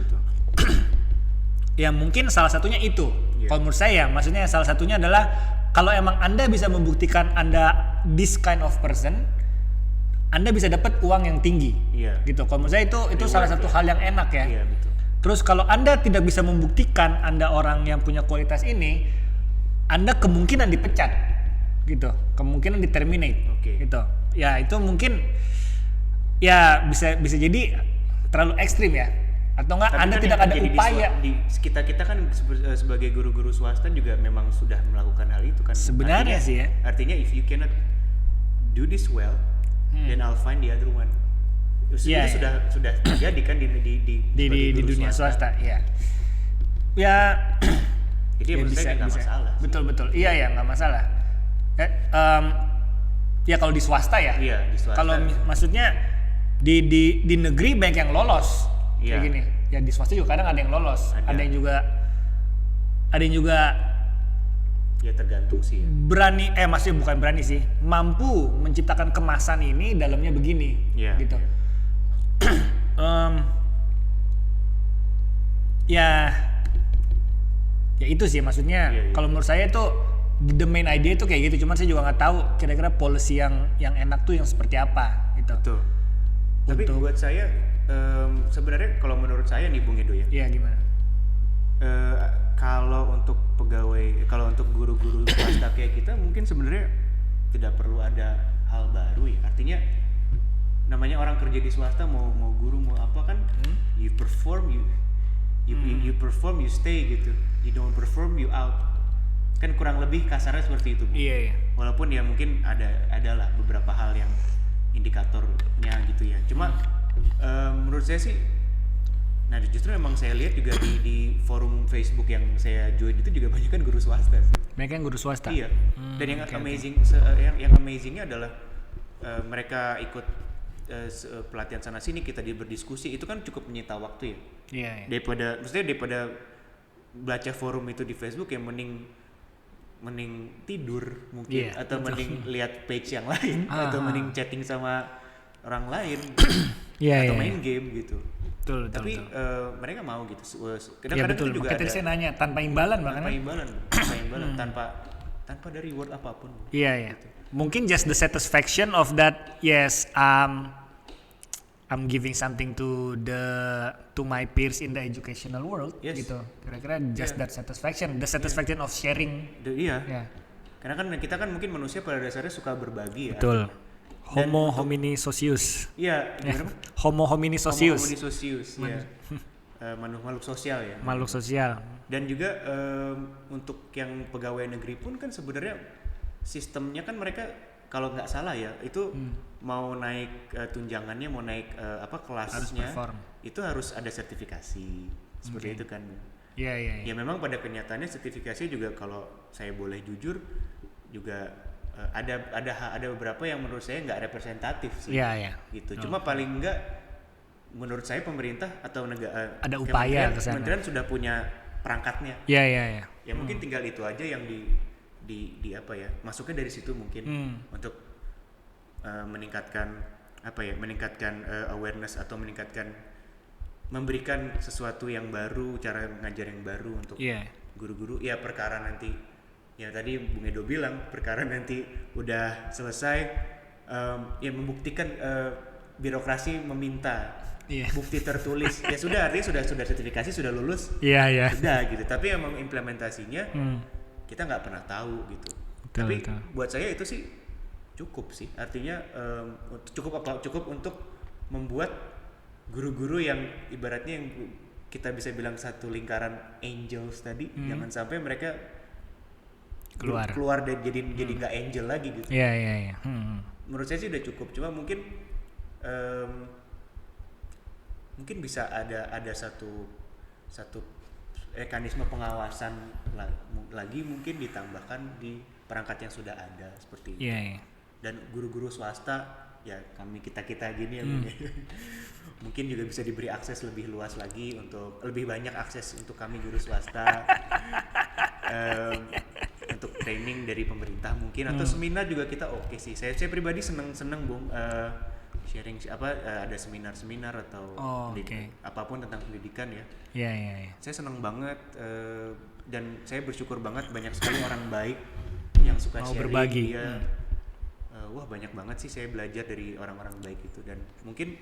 Ya mungkin salah satunya itu. Kalau menurut saya, maksudnya salah satunya adalah kalau emang Anda bisa membuktikan Anda this kind of person, Anda bisa dapat uang yang tinggi. Iya. Gitu. Kalau menurut saya itu salah satu hal yang enak ya. Iya, betul. Terus kalau Anda tidak bisa membuktikan Anda orang yang punya kualitas ini, Anda kemungkinan dipecat. Gitu. Kemungkinan di-terminate. Oke. Gitu. Ya itu mungkin ya bisa jadi terlalu ekstrim ya. Atau enggak Tapi Anda kan tidak yang ada terjadi upaya. Kita kan sebagai guru-guru swasta juga memang sudah melakukan hal itu kan. Sebenarnya sih ya. Artinya if you cannot do this well, then I'll find the other one. Itu sudah terjadi kan di dunia swasta, ya. Ya. Jadi menurut saya nggak masalah. Betul. Iya ya nggak masalah. Ya kalau di swasta ya. Iya, di swasta. Kalau maksudnya di negeri banyak yang lolos kayak gini. Ya di swasta juga kadang ada yang lolos, ada yang juga ya tergantung sih ya. Berani maksudnya bukan berani sih, mampu menciptakan kemasan ini dalamnya begini gitu. Ya itu sih maksudnya. Kalau menurut saya itu the main idea itu kayak gitu, cuman saya juga nggak tahu kira-kira policy yang enak tuh yang seperti apa gitu. Betul. Tapi buat saya sebenarnya kalau menurut saya nih Bung Edo ya. Iya gimana? Kalau untuk untuk guru-guru swasta kayak kita mungkin sebenarnya tidak perlu ada hal baru ya. Artinya namanya orang kerja di swasta mau guru mau apa kan, you perform you stay gitu. You don't perform you out. Kan kurang lebih kasarnya seperti itu, Bu. Iya. Walaupun ya mungkin adalah beberapa hal yang indikatornya gitu ya. Cuma menurut saya sih, nah justru memang saya lihat juga di forum Facebook yang saya join itu juga banyak kan guru swasta sih. Banyak kan guru swasta. Iya. Dan yang yang amazingnya adalah mereka ikut pelatihan sana sini, kita berdiskusi, itu kan cukup menyita waktu ya. Iya. Daripada baca forum itu di Facebook ya mending tidur mungkin, atau mending lihat page yang lain, atau mending chatting sama orang lain, atau main game gitu. Betul. Tapi mereka mau gitu. Kadang-kadang itu juga ada. Saya nanya tanpa imbalan bahkan. Tanpa ada reward apapun. Iya. Gitu. Mungkin just the satisfaction of that. Yes, I'm giving something to my peers in the educational world. Yes. Gitu. Kira-kira just that satisfaction, the satisfaction of sharing. Iya. Karena kan kita kan mungkin manusia pada dasarnya suka berbagi ya. Betul. Homo homini socius. Iya, gimana? Homo homini socius. Homo homini socius, ya. Makhluk sosial ya. Makhluk sosial. Dan juga untuk yang pegawai negeri pun kan sebenarnya sistemnya kan mereka kalau nggak salah ya itu mau naik tunjangannya, mau naik kelasnya itu harus ada sertifikasi seperti itu kan. Iya. Ya memang pada kenyataannya sertifikasi juga kalau saya boleh jujur juga ada beberapa yang menurut saya nggak representatif sih. Iya. Gitu. Cuma paling enggak menurut saya pemerintah atau negara ada upaya kementerian sudah punya perangkatnya. Iya. Ya mungkin tinggal itu aja yang di apa ya, masuknya dari situ mungkin untuk meningkatkan awareness atau memberikan sesuatu yang baru, cara mengajar yang baru untuk guru-guru. Ya perkara nanti ya tadi Bung Edo bilang perkara nanti udah selesai, ya membuktikan birokrasi meminta Iya. bukti tertulis. Ya sudah, artinya sudah sertifikasi, sudah lulus. Iya. Sudah gitu. Tapi emang implementasinya kita nggak pernah tahu gitu. Tapi buat saya itu sih cukup sih. Artinya cukup untuk membuat guru-guru yang ibaratnya yang kita bisa bilang satu lingkaran angels tadi, jangan sampai mereka keluar dan jadi nggak angel lagi gitu. Iya. Menurut saya sih udah cukup. Cuma mungkin bisa ada satu mekanisme pengawasan lagi mungkin ditambahkan di perangkat yang sudah ada seperti itu. Iya. Dan guru-guru swasta ya kita gini ya mungkin juga bisa diberi akses lebih luas lagi, untuk lebih banyak akses untuk kami guru swasta untuk training dari pemerintah mungkin atau seminar juga kita oke sih. Saya pribadi seneng Bung sharing ada seminar atau apapun tentang pendidikan ya. Iya. Saya seneng banget dan saya bersyukur banget banyak sekali orang baik yang suka sharing, berbagi. Wah banyak banget sih saya belajar dari orang-orang baik itu, dan mungkin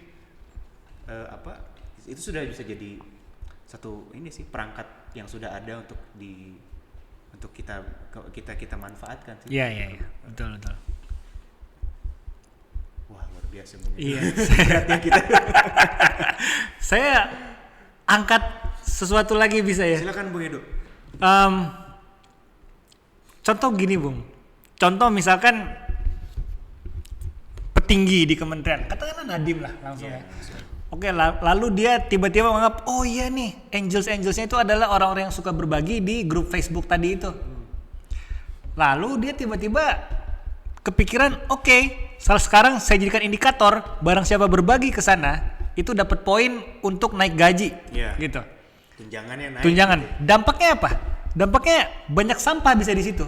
itu sudah bisa jadi satu perangkat yang sudah ada untuk kita manfaatkan sih. Iya. Betul. Wah luar biasa mungkin. Iya. Beratnya kita. Saya angkat sesuatu lagi bisa ya? Silakan Bung Edo. Contoh gini Bung. Contoh misalkan petinggi di kementerian, katakanlah Nadiem lah langsung ya. Oke, lalu dia tiba-tiba menganggap, oh iya nih, angelsnya itu adalah orang-orang yang suka berbagi di grup Facebook tadi itu. Lalu dia tiba-tiba kepikiran, oke, sekarang saya jadikan indikator, barang siapa berbagi ke sana, itu dapat poin untuk naik gaji, gitu. Tunjangannya naik. Tunjangan. Dampaknya apa? Dampaknya banyak sampah bisa di situ.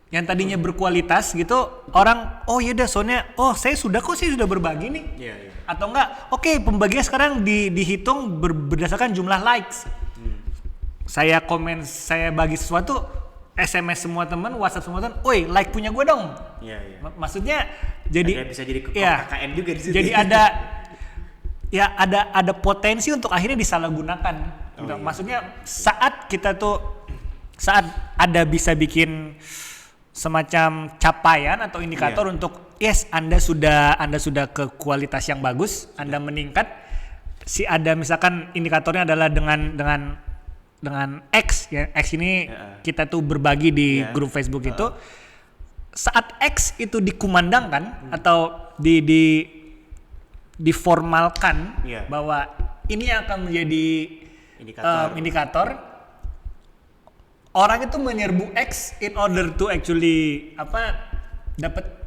Yang tadinya berkualitas gitu, orang soalnya saya sudah berbagi nih. Atau enggak, pembagian sekarang dihitung berdasarkan jumlah likes. Saya komen, saya bagi sesuatu, SMS semua teman, WhatsApp semua teman, like punya gue dong. Maksudnya jadi bisa jadi KKN juga di situ. Jadi ada potensi untuk akhirnya disalahgunakan. Maksudnya saat ada bisa bikin semacam capaian atau indikator untuk Anda sudah ke kualitas yang bagus, Anda meningkat. Ada misalkan indikatornya adalah dengan X ya. X ini kita tuh berbagi di grup Facebook itu. Saat X itu dikumandangkan atau diformalkan bahwa ini akan menjadi indikator. Orang itu menyerbu X in order to actually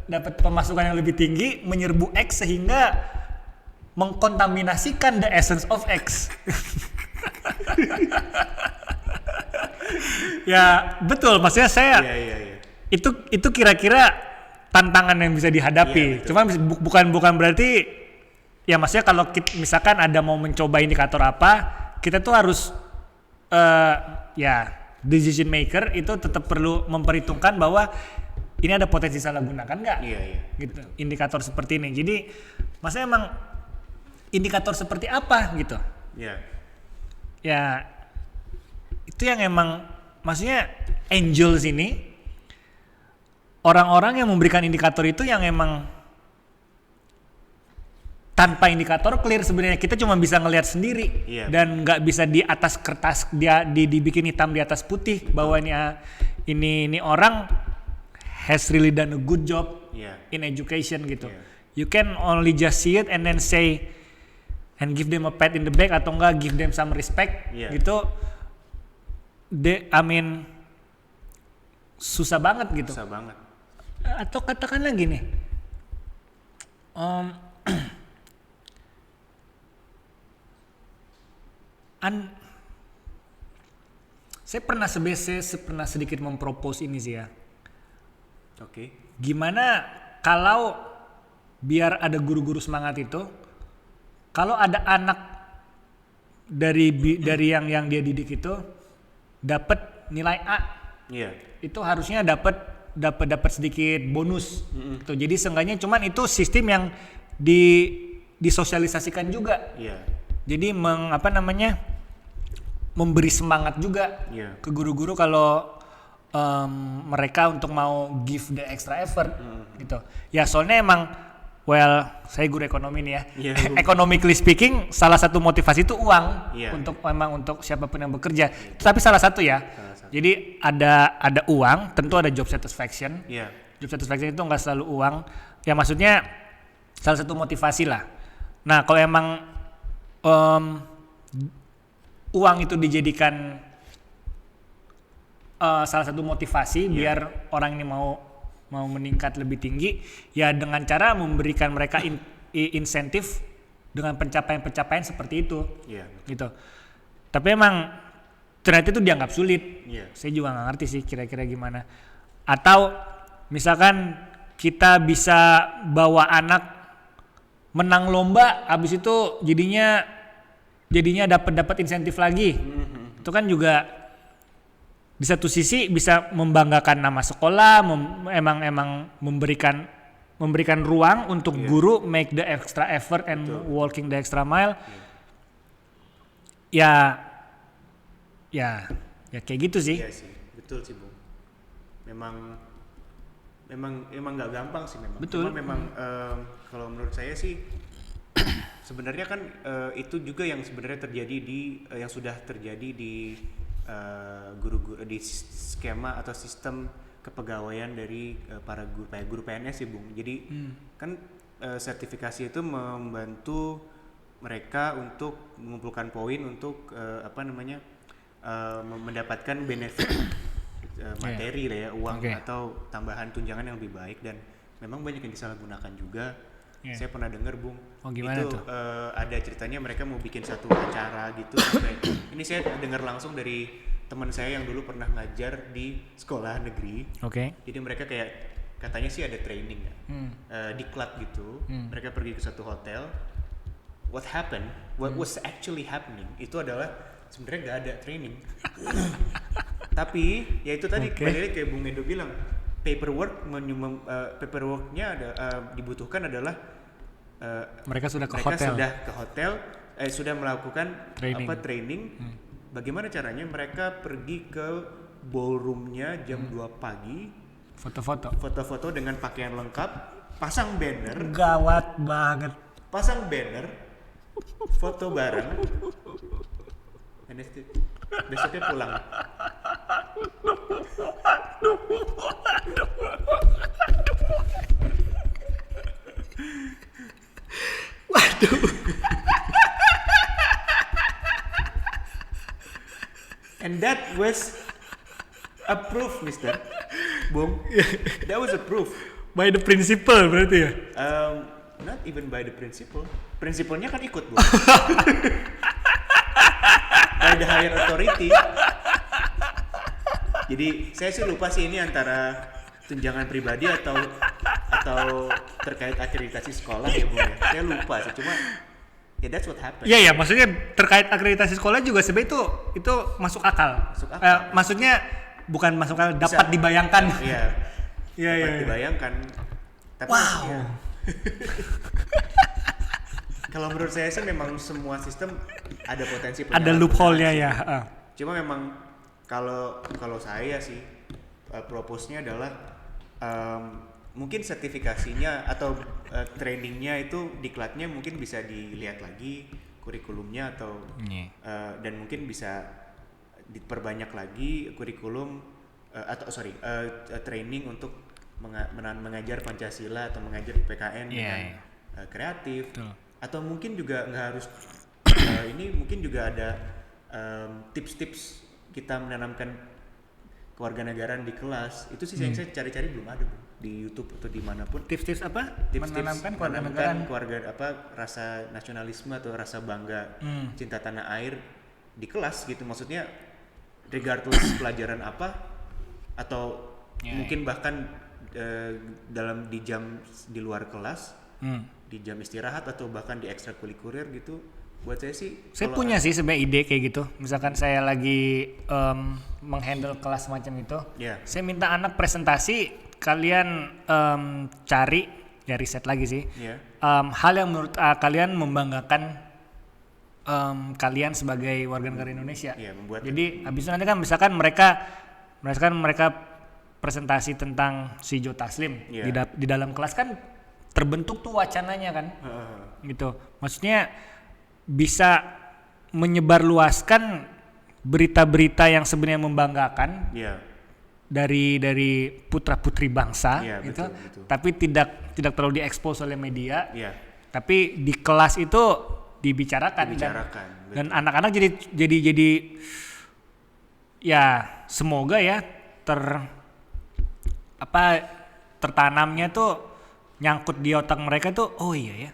dapat pemasukan yang lebih tinggi, menyerbu X sehingga mengkontaminasikan the essence of X. Ya betul, maksudnya saya itu kira-kira tantangan yang bisa dihadapi. Cuma bukan berarti ya, maksudnya kalau misalkan ada mau mencoba indikator apa, kita tuh harus decision maker itu tetap perlu memperhitungkan bahwa ini ada potensi salah gunakan nggak? Gitu. Indikator seperti ini. Jadi, maksudnya emang indikator seperti apa gitu? Ya, itu yang emang, maksudnya angels ini, orang-orang yang memberikan indikator itu yang emang tanpa indikator clear sebenarnya, kita cuma bisa ngelihat sendiri dan nggak bisa di atas kertas dia dibikin hitam di atas putih bahwa ini orang has really done a good job in education gitu. You can only just see it and then say and give them a pat in the back atau enggak give them some respect gitu. Susah banget gitu. Susah banget. Atau katakanlah gini. Saya pernah sedikit mempropose ini sih ya. Gimana kalau biar ada guru-guru semangat itu, kalau ada anak dari yang dia didik itu dapat nilai A, itu harusnya dapat sedikit bonus. Gitu. Jadi seenggaknya cuman itu sistem disosialisasikan juga. Iya. Jadi memberi semangat juga ke guru-guru kalau mereka untuk mau give the extra effort gitu. Ya soalnya emang saya guru ekonomi nih ya. Economically speaking, salah satu motivasi itu uang untuk siapapun yang bekerja. Tapi salah satu ya. Jadi ada uang, tentu ada job satisfaction. Job satisfaction itu nggak selalu uang. Ya maksudnya salah satu motivasi lah. Nah kalau emang uang itu dijadikan salah satu motivasi biar orang ini mau meningkat lebih tinggi, ya dengan cara memberikan mereka insentif dengan pencapaian seperti itu, gitu. Tapi emang ternyata itu dianggap sulit. Saya juga nggak ngerti sih kira-kira gimana. Atau misalkan kita bisa bawa anak menang lomba, habis itu jadinya dapat insentif lagi. Itu kan juga di satu sisi bisa membanggakan nama sekolah, emang memberikan ruang untuk guru make the extra effort and walking the extra mile. Ya kayak gitu sih. Iya sih, betul sih Bung. Memang nggak gampang sih memang. Betul. Cuma memang kalau menurut saya sih sebenarnya kan itu juga yang sebenarnya terjadi yang sudah terjadi di guru-guru di skema atau sistem kepegawaian dari para guru PNS sih Bung. Jadi kan sertifikasi itu membantu mereka untuk mengumpulkan poin untuk mendapatkan benefit materi lah ya, uang atau tambahan tunjangan yang lebih baik, dan memang banyak yang disalahgunakan juga. Saya pernah dengar Bung, gimana itu tuh? ada ceritanya mereka mau bikin satu acara gitu. Ini saya dengar langsung dari teman saya yang dulu pernah ngajar di sekolah negeri. Jadi mereka kayak katanya sih ada training ya, diklat gitu. Mereka pergi ke satu hotel. What was actually happening itu adalah sebenarnya nggak ada training. Tapi ya itu tadi kembali kayak Bung Edo bilang, paperworknya dibutuhkan adalah mereka sudah ke hotel, sudah melakukan training. Bagaimana caranya mereka pergi ke ballroomnya jam 2 pagi, foto-foto dengan pakaian lengkap, pasang banner, gawat banget, foto bareng, besoknya pulang. Waduh. And that was approved, Mister Bung. That was approved By the principal berarti ya? Not even by the principal. Principalnya kan ikut, Bung. By the higher authority. Jadi saya sih lupa sih ini antara tunjangan pribadi atau terkait akreditasi sekolah ya Bung ya. Saya lupa sih, cuma ya that's what happened. Iya, maksudnya terkait akreditasi sekolah juga sebenarnya itu masuk akal. Maksudnya bukan masuk akal, dapat dibayangkan. Dapat dibayangkan. Tapi kalau menurut saya sih memang semua sistem ada potensi penyalahgunaan. Ada loophole-nya ya. Cuma memang kalau saya sih propose-nya adalah mungkin sertifikasinya atau trainingnya itu diklatnya mungkin bisa dilihat lagi kurikulumnya atau dan mungkin bisa diperbanyak lagi kurikulum training untuk mengajar Pancasila atau mengajar PKN dengan kreatif. Atau mungkin juga nggak harus ini mungkin juga ada tips-tips kita menanamkan kewarganegaraan di kelas. Itu sih yang saya cari-cari belum ada Bu, di YouTube atau dimanapun. Tips-tips apa? Menanamkan rasa nasionalisme atau rasa bangga cinta tanah air di kelas gitu. Maksudnya regardless pelajaran apa atau mungkin bahkan di jam di luar kelas, di jam istirahat atau bahkan di ekstrakurikuler gitu. Buat saya punya sih sebenarnya ide kayak gitu. Misalkan saya lagi menghandle kelas macam itu, saya minta anak presentasi, kalian cari ya riset lagi sih. Iya. Hal yang menurut kalian membanggakan kalian sebagai warga negara Indonesia. Iya, membuat. Jadi habis itu nanti kan misalkan mereka presentasi tentang si Joe Taslim di dalam kelas kan terbentuk tuh wacananya kan. Gitu. Maksudnya bisa menyebarluaskan berita-berita yang sebenarnya membanggakan. Iya. Dari putra-putri bangsa gitu. Betul. Tapi tidak terlalu diekspos oleh media. Iya. Tapi di kelas itu dibicarakan. Dan anak-anak jadi ya semoga ya tertanamnya tuh nyangkut di otak mereka tuh, oh iya ya.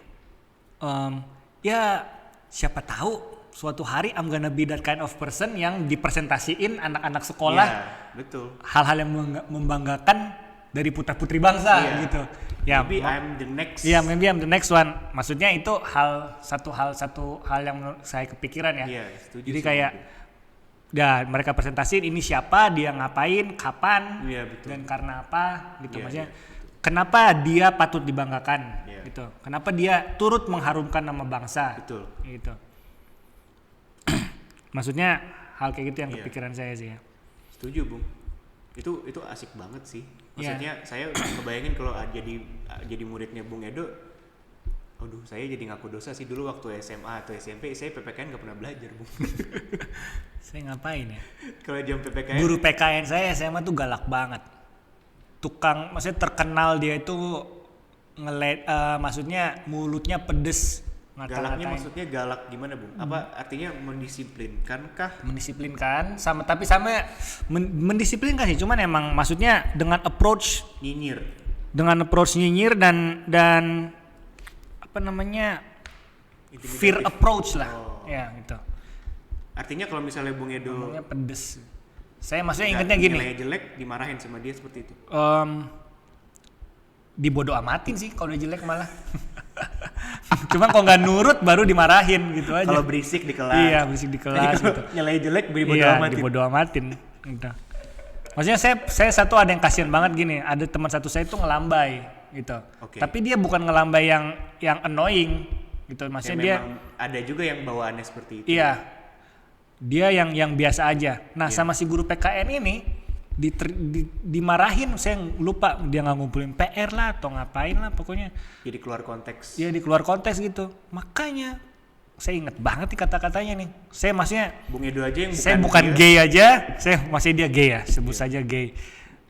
Ya siapa tahu suatu hari I'm gonna be that kind of person yang dipresentasiin anak-anak sekolah. Betul. Hal-hal yang membanggakan dari putra-putri bangsa gitu. Ya, maybe I'm the next. Iya, maybe I'm the next one. Maksudnya itu satu hal yang menurut saya kepikiran ya. Iya, setuju. Jadi kayak ya mereka presentasiin ini siapa, dia ngapain, kapan, dan karena apa gitu. Maksudnya kenapa dia patut dibanggakan gitu. Kenapa dia turut mengharumkan nama bangsa. Betul. Gitu. Maksudnya hal kayak gitu yang kepikiran saya sih ya. Setuju, Bung. Itu asik banget sih. Maksudnya saya ngebayangin kalau jadi muridnya Bung Edo, aduh saya jadi ngaku dosa sih dulu waktu SMA atau SMP saya PPKN nggak pernah belajar, Bung. Saya ngapain ya? Kalau jam PPKN. Guru PKN saya SMA tuh galak banget. Maksudnya terkenal dia itu maksudnya mulutnya pedes. Galaknya maksudnya galak gimana, Bung? Apa artinya mendisiplinkan kah? Mendisiplinkan tapi mendisiplinkan sih, cuman emang maksudnya dengan approach nyinyir dan apa namanya fear approach lah. Ya gitu. Artinya kalau misalnya Bung Edo ngomongnya pedes. Saya maksudnya ingetnya gini. Nilainya jelek dimarahin sama dia seperti itu. Dibodo amatin sih kalau dia jelek malah. Cuma kalau nggak nurut baru dimarahin gitu aja. Kalau berisik di kelas. Iya, berisik di kelas gitu. Nyalain jelek dibodo amatin. Gitu. Maksudnya saya satu ada yang kasihan banget gini, ada teman satu saya itu ngelambai gitu. Tapi dia bukan ngelambai yang annoying gitu. Maksudnya dia ada juga yang bawaannya seperti itu. Iya. Dia yang biasa aja. Nah, sama si guru PKN ini dimarahin, saya lupa dia nggak ngumpulin PR lah atau ngapain lah pokoknya. Jadi keluar konteks. Iya, di keluar konteks gitu. Makanya saya inget banget nih kata-katanya nih. Saya maksudnya Bung Edo aja yang saya bukan gay aja, saya masih dia gay ya, sebut saja gay.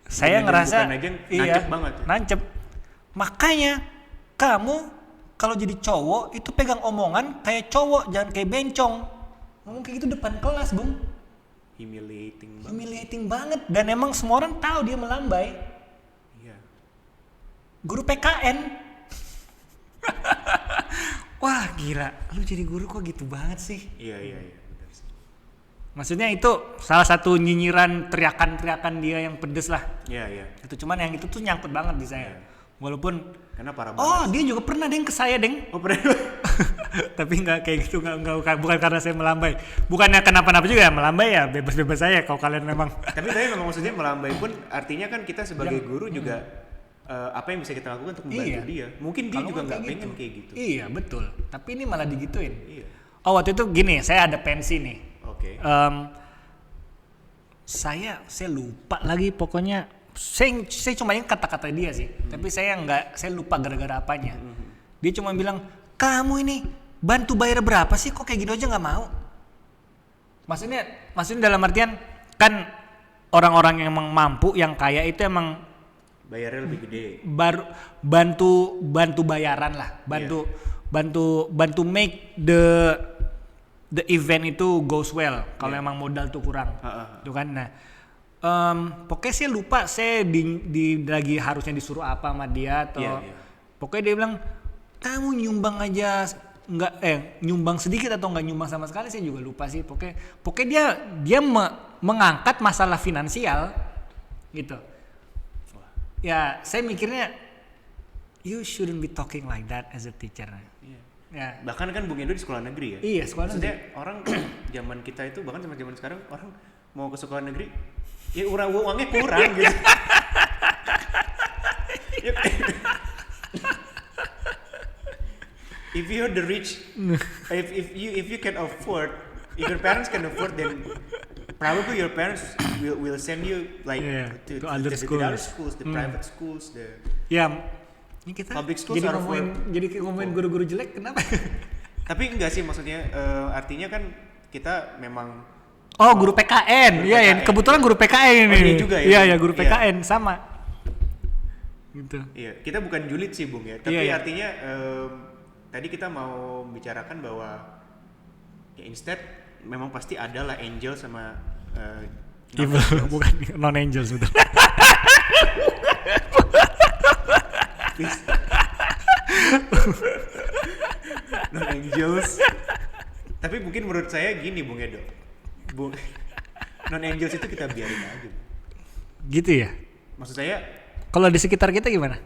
Saya ngerasa nancep banget. Nancep. Makanya kamu kalau jadi cowok itu pegang omongan kayak cowok, jangan kayak bencong. Ngomong kayak gitu depan kelas, Bung. Humiliating banget. Dan emang semua orang tahu dia melambai. Iya. Guru PKN. Wah gila, lu jadi guru kok gitu banget sih? Iya. Benar sih. Maksudnya itu salah satu nyinyiran teriakan dia yang pedes lah. Iya. Itu cuman yang itu tuh nyangkut banget di saya. Walaupun karena parah banget. Oh, dia juga pernah deng ke saya, deng. Oh, pernah. Tapi nggak kayak gitu, nggak bukan karena saya melambai. Bukannya kenapa-napa juga ya, melambai ya bebas-bebas saya kalau kalian memang. Tapi memang maksudnya melambai pun artinya kan kita sebagai guru juga apa yang bisa kita lakukan untuk membantu dia. Mungkin dia juga nggak pengen kayak gitu. Iya, betul. Tapi ini malah digituin. Iya. Oh, waktu itu gini, saya ada pensi nih. Oke. Saya lupa lagi pokoknya. Saya cuma ingat kata-kata dia sih, tapi saya lupa gara-gara apanya. Dia cuma bilang, kamu ini bantu bayar berapa sih, kok kayak gitu aja nggak mau? Maksudnya dalam artian kan orang-orang yang emang mampu, yang kaya itu emang bayarnya lebih gede. Bantu bayaran lah, bantu make the event itu goes well. Kalau emang modal tuh kurang, tuh kan. Nah. Pokoknya saya lupa saya lagi harusnya disuruh apa sama dia atau pokoknya dia bilang kamu nyumbang aja nyumbang sedikit atau nggak nyumbang sama sekali, saya juga lupa sih. Pokoknya dia mengangkat masalah finansial gitu. Ya saya mikirnya you shouldn't be talking like that as a teacher. Ya. Bahkan kan Bung Edo di sekolah negeri ya. Iya, sekolah negeri. Maksudnya orang zaman kita itu bahkan sama zaman sekarang orang mau ke sekolah negeri ya uangnya kurang gitu. if you're the rich, if you can afford, if your parents can afford, then probably your parents will send you like to other schools, the private schools, the ini kita public schools jadi ngomongin guru-guru jelek, kenapa? Tapi enggak sih, maksudnya artinya kan kita memang guru PKN. Iya ya, kebetulan guru PKN ini. Iya juga ya. Iya, guru PKN sama. Gitu. Iya, kita bukan julid sih, Bung ya. Tapi artinya tadi kita mau bicarakan bahwa ya instead memang pasti ada lah angel sama evil, bukan non angels betul. Non angels. Tapi mungkin menurut saya gini, Bung Edo. Non angels itu kita biarin aja. Gitu ya? Maksud saya kalau di sekitar kita gimana?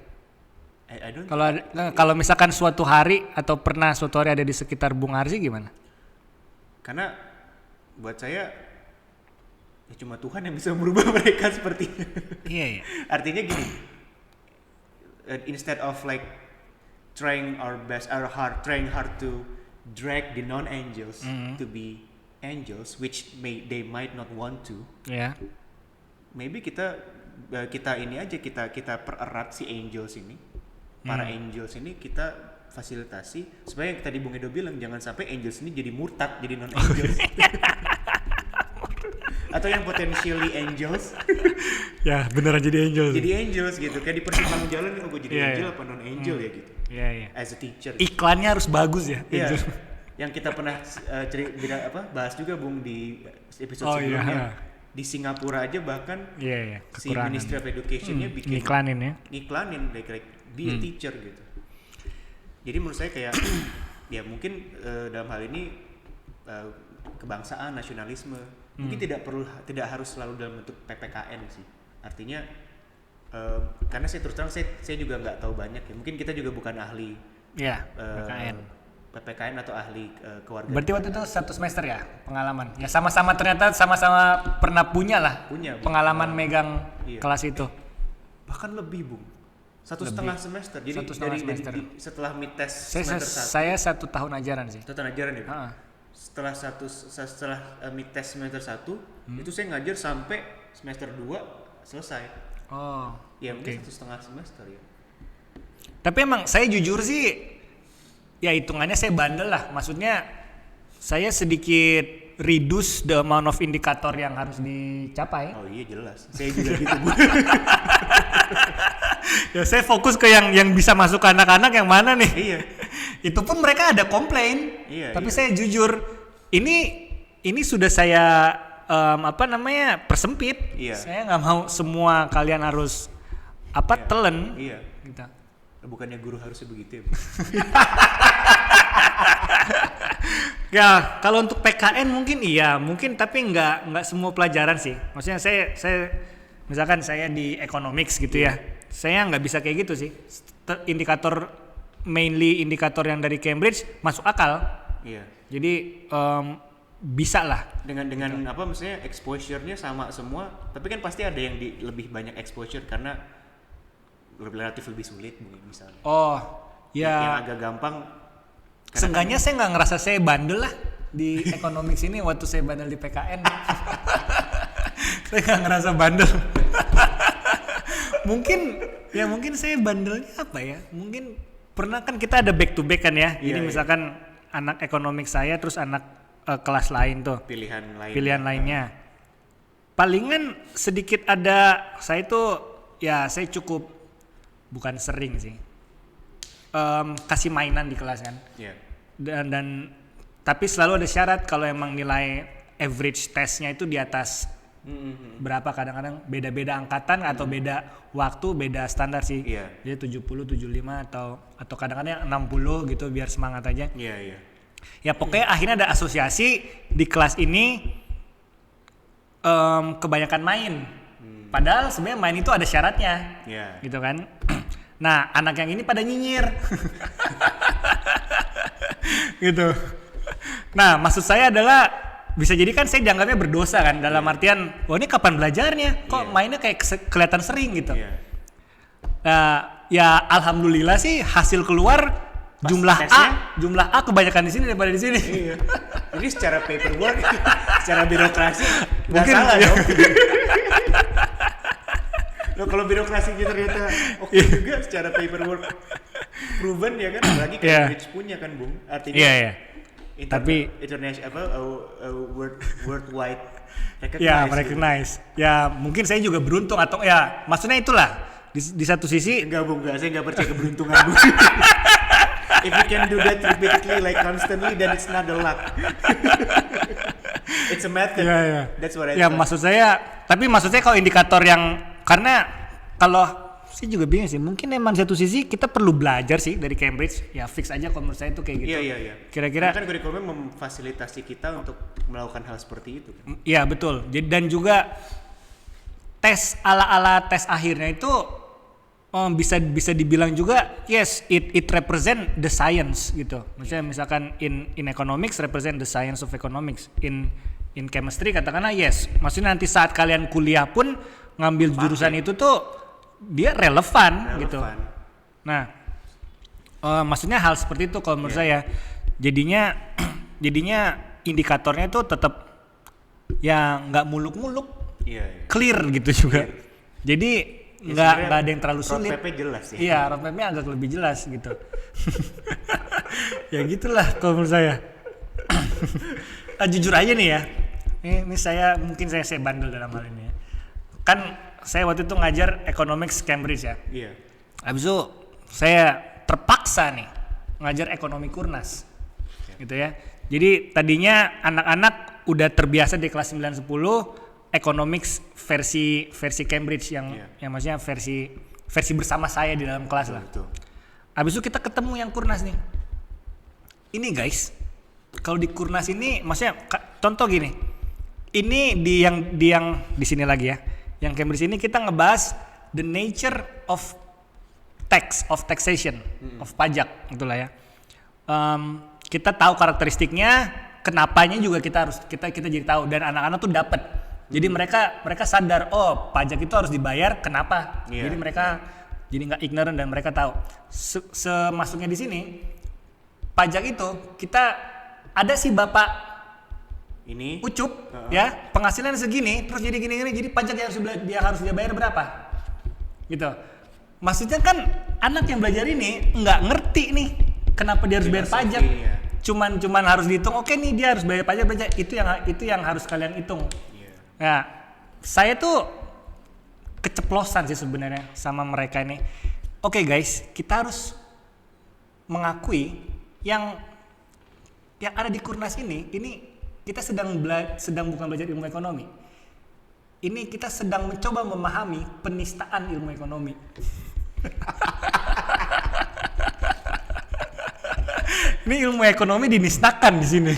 Kalau misalkan suatu hari atau pernah suatu hari ada di sekitar Bung Arzi gimana? Karena buat saya ya cuma Tuhan yang bisa merubah mereka seperti itu. Iya. Artinya gini, instead of like trying hard to drag the non-angels to be angels, which they might not want to. Yeah. Maybe kita ini aja, kita pererat si angels ini, para angels ini kita fasilitasi supaya yang tadi Bung Edo bilang jangan sampai angels ini jadi murtad, jadi non angels. Atau yang potentially angels. Ya, beneran jadi angels. Jadi angels gitu, kayak di persimpangan jalan nih, gue jadi angel apa non angel ya gitu. Iya. As a teacher. Iklannya harus bagus ya. Iya. Yang kita pernah bahas juga Bung di episode sebelumnya. Di Singapura aja bahkan si Ministry of Education-nya bikin iklanin like be a teacher gitu. Jadi menurut saya kayak ya mungkin dalam hal ini kebangsaan, nasionalisme mungkin tidak harus selalu dalam bentuk PPKN sih. Artinya karena saya terus terang saya juga nggak tahu banyak ya. Mungkin kita juga bukan ahli PPKN atau ahli keluarga. Berarti waktu itu 1 semester ya pengalaman. Ya sama-sama ternyata sama-sama pernah punya pengalaman megang kelas itu. Bahkan lebih, Bung. 1,5 semester. Jadi dari setelah mid test semester 1. Saya 1 tahun ajaran sih. 1 tahun ajaran ya. Setelah mid test semester 1 itu saya ngajar sampai semester 2 selesai. Ya mungkin 1,5 semester ya. Tapi emang saya jujur sih ya hitungannya saya bandel lah, maksudnya saya sedikit reduce the amount of indikator yang harus dicapai. Oh iya jelas, saya juga gitu Bu. Ya saya fokus ke yang bisa masuk ke anak-anak yang mana nih. Iya. Itu pun mereka ada komplain. Tapi saya jujur ini sudah saya persempit. Iya. Saya nggak mau semua kalian harus telen. Iya. Gitu. Bukannya guru harusnya begitu ya? Ya kalau untuk PKN mungkin tapi nggak semua pelajaran sih. Maksudnya saya misalkan saya di economics gitu ya, saya nggak bisa kayak gitu sih. Mainly indikator yang dari Cambridge masuk akal. Iya. Jadi bisa lah. Dengan maksudnya exposure-nya sama semua, tapi kan pasti ada yang lebih banyak exposure karena relatif lebih sulit mungkin misalnya. Yang agak gampang. Seenggaknya saya nggak ngerasa saya bandel lah di economics ini waktu saya bandel di PKN. Saya nggak ngerasa bandel. mungkin saya bandelnya apa ya? Mungkin pernah kan kita ada back to back kan ya. Jadi misalkan anak economics saya terus anak kelas lain tuh. Pilihan lainnya. Palingan sedikit ada saya cukup bukan sering sih kasih mainan di kelas kan. Dan tapi selalu ada syarat kalau emang nilai average testnya itu di atas berapa, kadang-kadang beda-beda angkatan atau beda waktu, beda standar sih. Jadi 70, 75 atau kadang-kadang 60 gitu biar semangat aja. Ya pokoknya akhirnya ada asosiasi di kelas ini kebanyakan main. Padahal sebenarnya main itu ada syaratnya, gitu kan. Nah, anak yang ini pada nyinyir, gitu. Nah, maksud saya adalah bisa jadi kan saya dianggapnya berdosa kan, dalam artian, ini kapan belajarnya? Kok mainnya kayak kelihatan sering gitu. Nah, ya alhamdulillah sih hasil keluar jumlah A kebanyakan di sini daripada di sini. Iya. Jadi secara paperwork, secara birokrasi nggak Mungkin, salah iya. dong. Loh, kalau birokrasinya ternyata oke juga secara paperwork proven ya kan, apalagi Cambridge punya kan Bung, artinya Iya. Tapi international worldwide ya recognize. recognize. Ya mungkin saya juga beruntung atau ya maksudnya itulah di satu sisi. Enggak Bung, saya nggak percaya keberuntungan Bung. If you can do that repeatedly like constantly, then it's not the luck. It's a method. Ya. That's what I Ya thought. maksud saya kalau indikator yang karena kalau saya juga bingung sih, mungkin emang satu sisi kita perlu belajar sih dari Cambridge, ya fix aja kalau menurut saya itu kayak gitu. Iya. Kira-kira Karena kan kurikulumnya memfasilitasi kita untuk melakukan hal seperti itu. iya betul. Dan juga tes ala tes akhirnya itu bisa dibilang juga yes it represent the science gitu. Maksudnya misalkan in economics represent the science of economics, in chemistry katakanlah yes. Maksudnya nanti saat kalian kuliah pun ngambil jurusan itu tuh dia relevan gitu. Nah, maksudnya hal seperti itu kalau menurut saya. Jadinya indikatornya itu tetap ya nggak muluk-muluk, clear gitu juga. Jadi nggak ada yang terlalu sulit. Roadmap-nya jelas ya. Iya, roadmap-nya agak lebih jelas gitu. Ya gitulah kalau menurut saya. Jujur aja nih ya. Ini saya bandel dalam hal ini ya. Kan saya waktu itu ngajar economics Cambridge ya. Iya. Habis itu saya terpaksa nih ngajar ekonomi Kurnas. Gitu ya. Jadi tadinya anak-anak udah terbiasa di kelas 9 10 economics versi Cambridge yang maksudnya versi bersama saya di dalam kelas lah. Betul. Habis itu kita ketemu yang Kurnas nih. Ini guys, kalau di Kurnas ini maksudnya contoh gini. Ini di yang di sini lagi ya. Yang Cambridge ini kita ngebahas the nature of taxation, of pajak itulah ya. Kita tahu karakteristiknya, kenapanya juga kita jadi tahu dan anak-anak tuh dapat. Jadi mereka sadar pajak itu harus dibayar, kenapa? Jadi mereka jadi nggak ignorant dan mereka tahu. Semasuknya di sini pajak itu kita ada si bapak ini ucup ya penghasilan segini terus jadi gini jadi pajak yang harus dia bayar berapa gitu. Maksudnya kan anak yang belajar ini nggak ngerti nih kenapa dia harus bayar pajak. Cuman harus dihitung, oke nih dia harus bayar pajak itu yang harus kalian hitung. Ya, saya tuh keceplosan sih sebenarnya sama mereka ini. Oke guys, kita harus mengakui yang ada di Kurnas ini kita sedang bukan belajar ilmu ekonomi. Ini kita sedang mencoba memahami penistaan ilmu ekonomi. Ini ilmu ekonomi dinistakan di sini.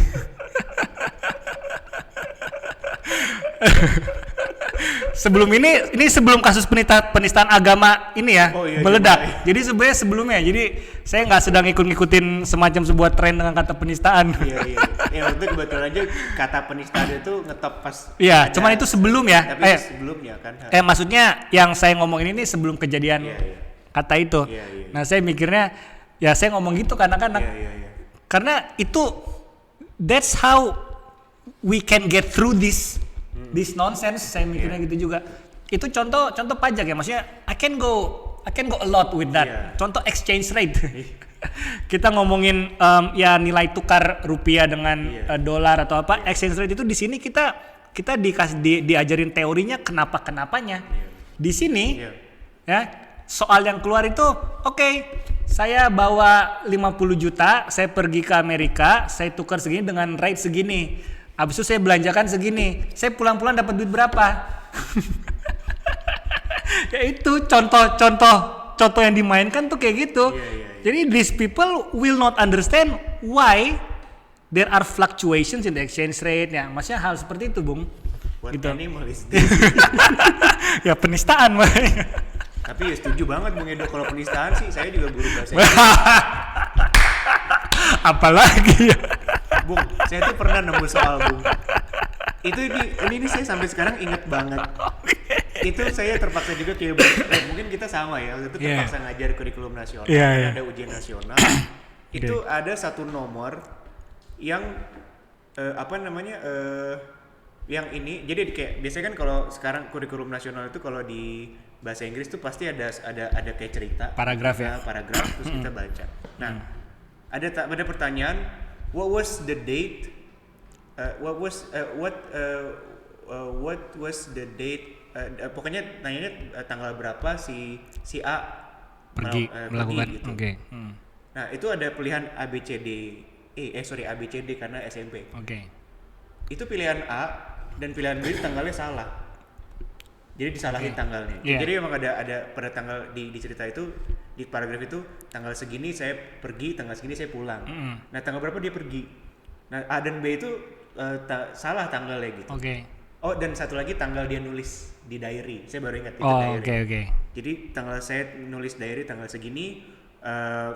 Sebelum kasus penistaan agama ini ya meledak. Jadi sebenarnya sebelumnya, jadi saya nggak sedang ngikutin semacam sebuah tren dengan kata penistaan. Iya. Ya waktu itu kebetulan aja kata penistaan itu ngetop pas. Iya, cuman itu sebelum ya. Tapi sebelumnya kan. Maksudnya yang saya ngomongin ini sebelum kejadian kata itu. Nah saya mikirnya ya saya ngomong gitu karena karena itu that's how we can get through this nonsense. Saya mikirnya gitu juga. Itu contoh pajak ya, maksudnya I can go a lot with that. Contoh exchange rate. Kita ngomongin ya nilai tukar rupiah dengan dolar atau apa. Exchange rate itu di sini kita diajarin teorinya kenapanya. Di sini ya soal yang keluar itu oke, saya bawa 50 juta, saya pergi ke Amerika, saya tukar segini dengan rate segini. Abis itu saya belanjakan segini, saya pulang-pulang dapat duit berapa? Ya itu contoh yang dimainkan tuh kayak gitu. Jadi these people will not understand why there are fluctuations in the exchange rate. Ya, maksudnya hal seperti itu, Bung. What gitu. animal is this? Ya penistaan, Tapi ya setuju banget Bung Edo, kalau penistaan sih saya juga guru bahasa Apalagi ya. Bung, saya tuh pernah nemu soal Bung. Ini saya sampai sekarang inget banget. Itu saya terpaksa juga kayak mungkin kita sama ya, waktu itu terpaksa ngajar kurikulum nasional. Ada ujian nasional. itu ada satu nomor yang yang ini, jadi kayak biasanya kan kalau sekarang kurikulum nasional itu kalau di bahasa Inggris tuh pasti ada kayak cerita paragraf ya, paragraf terus kita baca. Nah, ada pertanyaan, what was the date what was the date, pokoknya nanyanya tanggal berapa si A melakukan gitu. Nah, itu ada pilihan A B C D A B C D karena SMP. Itu pilihan A dan pilihan B tanggalnya salah. Jadi disalahin tanggalnya. Jadi memang ada pada tanggal di cerita itu, di paragraf itu tanggal segini saya pergi, tanggal segini saya pulang. Nah, tanggal berapa dia pergi? Nah, A dan B itu salah tanggalnya gitu. Oh, dan satu lagi tanggal dia nulis di diary. Saya baru ingat itu diary. Jadi tanggal saya nulis diary tanggal segini,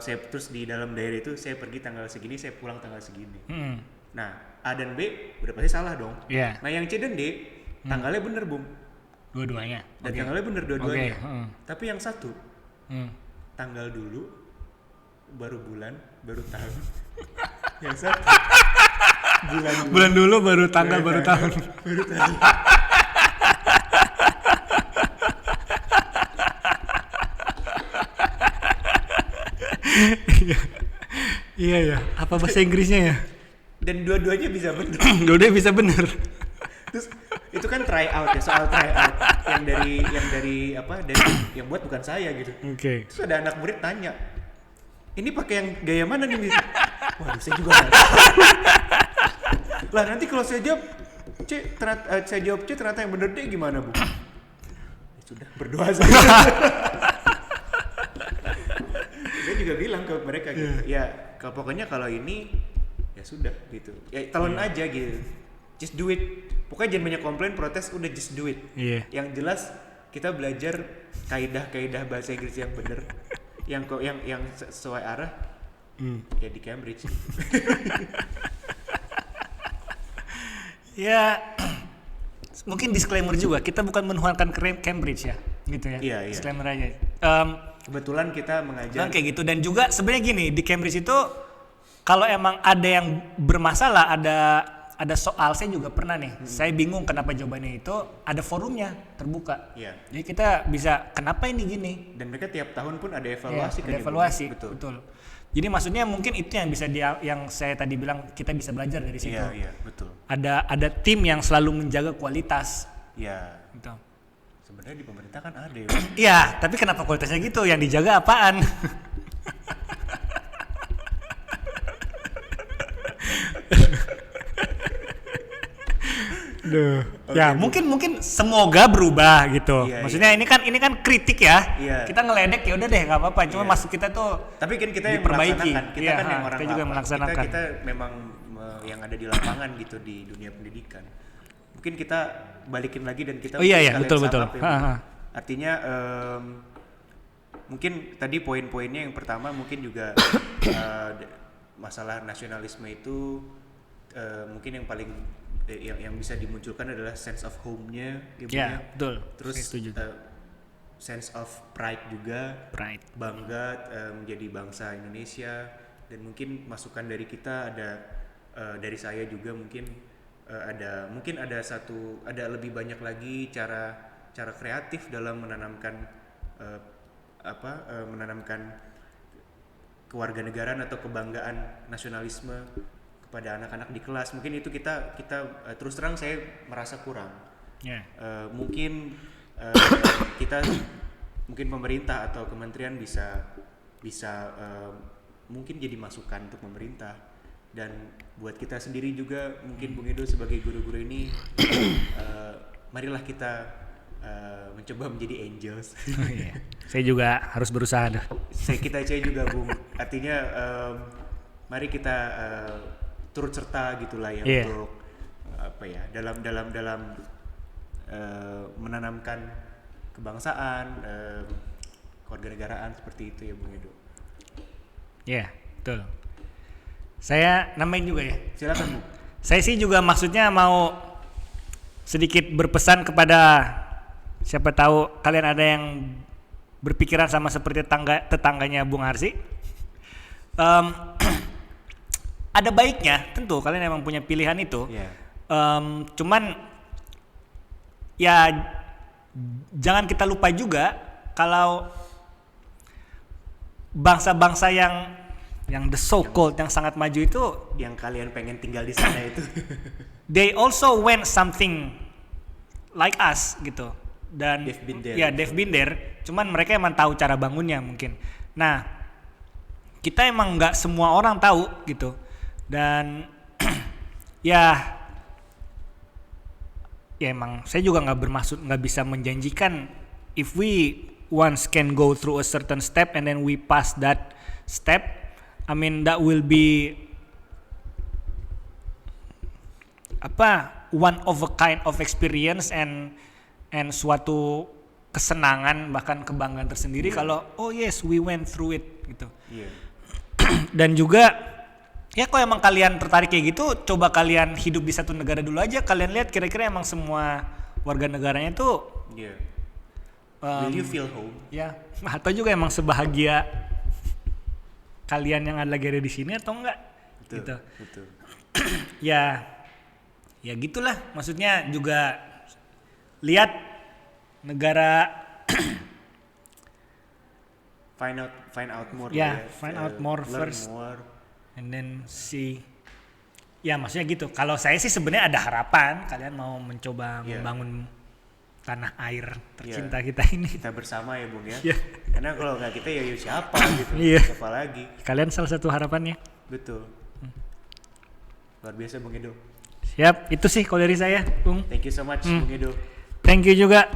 saya terus di dalam diary itu saya pergi tanggal segini, saya pulang tanggal segini. Nah, A dan B udah pasti salah dong. Nah, yang C dan D tanggalnya bener, Bung. Dua-duanya. Dan tanggalnya bener dua-duanya. Tapi yang satu tanggal dulu, baru bulan, baru tahun. Yang satu bulan dulu, baru tanggal, baru tahun. Baru tahun. Iya ya. Apa bahasa Inggrisnya ya? Dan dua-duanya bisa bener. Dua-duanya bisa bener. Terus itu kan try out ya, soal try out yang dari yang buat bukan saya gitu. Terus ada anak murid tanya, ini pakai yang gaya mana nih? Waduh, saya juga nggak tahu. Lah nanti kalau saya jawab C ternyata yang bener D gimana, Bu? Ya sudah, berdoa saja. Saya juga bilang ke mereka gitu, ya pokoknya kalau ini ya sudah gitu, ya telan aja gitu, just do it. Pokoknya jangan banyak komplain, protes, udah just do it. Yang jelas kita belajar kaidah-kaidah bahasa Inggris yang bener, yang sesuai arah. Ya di Cambridge. Ya mungkin disclaimer juga, kita bukan menuhankan Cambridge ya, gitu ya. Disclaimer aja. Kebetulan kita mengajar kayak gitu, dan juga sebenarnya gini, di Cambridge itu kalau emang ada yang bermasalah, ada soal, saya juga pernah nih, saya bingung kenapa jawabannya itu, ada forumnya terbuka. Jadi kita bisa, kenapa ini gini? Dan mereka tiap tahun pun ada evaluasi. Ada evaluasi, betul. Jadi maksudnya mungkin itu yang bisa yang saya tadi bilang, kita bisa belajar dari situ. Iya, betul. Ada tim yang selalu menjaga kualitas. Gitu. Sebenarnya di pemerintah kan ada ya. Iya, tapi kenapa kualitasnya gitu? Yang dijaga apaan? Ya mungkin semoga berubah gitu. Maksudnya ini kan kritik ya. Kita ngeledek ya udah deh, nggak apa-apa. Cuma masuk kita tuh. Tapi kan kita yang diperbaiki. Melaksanakan. Kita kan yang orang kita juga melaksanakan. Kita memang yang ada di lapangan gitu di dunia pendidikan. Mungkin kita balikin lagi dan kita betul. Ya, artinya mungkin tadi poin-poinnya yang pertama mungkin juga masalah nasionalisme itu mungkin yang paling yang bisa dimunculkan adalah sense of home-nya, betul. Terus sense of pride juga, bangga menjadi bangsa Indonesia, dan mungkin masukan dari kita ada dari saya juga mungkin ada lebih banyak lagi cara kreatif dalam menanamkan kewarganegaraan atau kebanggaan nasionalisme kepada anak-anak di kelas. Mungkin itu kita terus terang saya merasa kurang. Mungkin mungkin pemerintah atau kementerian bisa mungkin jadi masukan untuk pemerintah, dan buat kita sendiri juga mungkin Bung Edo sebagai guru-guru ini marilah kita mencoba menjadi angels. Saya juga harus berusaha dah. Saya juga, Bung. Artinya mari kita turut serta gitulah ya, untuk dalam menanamkan kebangsaan, kewarganegaraan seperti itu ya, Bung Edo. Betul. Saya nambahin juga ya. Silakan, Bu. Saya sih juga maksudnya mau sedikit berpesan kepada siapa tahu kalian ada yang berpikiran sama seperti tetangganya Bung Arsi. ada baiknya tentu kalian emang punya pilihan itu. Yeah. Cuman ya jangan kita lupa juga kalau bangsa-bangsa yang the so called yang sangat maju itu, yang kalian pengen tinggal di sana itu, they also went something like us gitu. Dan they've been there. ya they've been there, cuman mereka emang tahu cara bangunnya mungkin. Nah, kita emang nggak semua orang tahu gitu. Dan ya emang saya juga nggak bermaksud, nggak bisa menjanjikan if we once can go through a certain step and then we pass that step, I mean that will be one of a kind of experience and suatu kesenangan bahkan kebanggaan tersendiri kalau oh yes we went through it gitu. Dan juga ya kalau emang kalian tertarik kayak gitu, coba kalian hidup di satu negara dulu aja, kalian lihat kira-kira emang semua warga negaranya tuh will you feel home? Ya, atau juga emang sebahagia kalian yang lagi ada di sini atau enggak? Betul. ya gitulah, maksudnya juga lihat negara find out more. Find out more first more. and then see. Ya maksudnya gitu. Kalau saya sih sebenarnya ada harapan kalian mau mencoba membangun tanah air tercinta kita ini. Kita bersama ya Bung ya. Yeah. Karena kalau nggak kita ya siapa gitu. Siapa lagi. Kalian salah satu harapannya. Betul. Luar biasa Bung Edo. Siap, itu sih kalau dari saya, Bung. Thank you so much Bung Edo. Thank you juga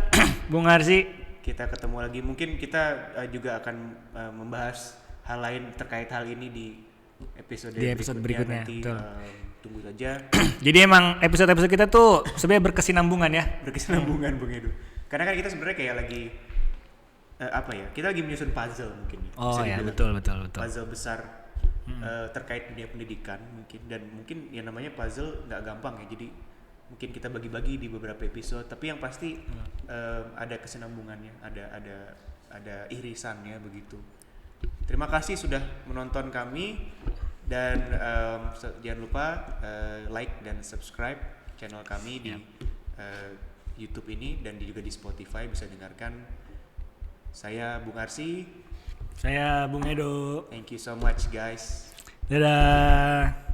Bung Arsi. Kita ketemu lagi. Mungkin kita juga akan membahas hal lain terkait hal ini di episode berikutnya. Nanti tunggu saja. Jadi emang episode kita tuh sebenarnya berkesinambungan ya. Berkesinambungan Bung Edo. Karena kan kita sebenarnya kayak lagi kita lagi menyusun puzzle mungkin. Oh ya, betul. Puzzle besar terkait dunia pendidikan mungkin, dan mungkin yang namanya puzzle nggak gampang ya. Jadi mungkin kita bagi-bagi di beberapa episode, tapi yang pasti ada kesinambungannya, ada irisannya begitu. Terima kasih sudah menonton kami, dan jangan lupa like dan subscribe channel kami di YouTube ini, dan juga di Spotify bisa dengarkan. Saya Bung Arsi. Saya Bung Edo. Thank you so much guys. Dadah.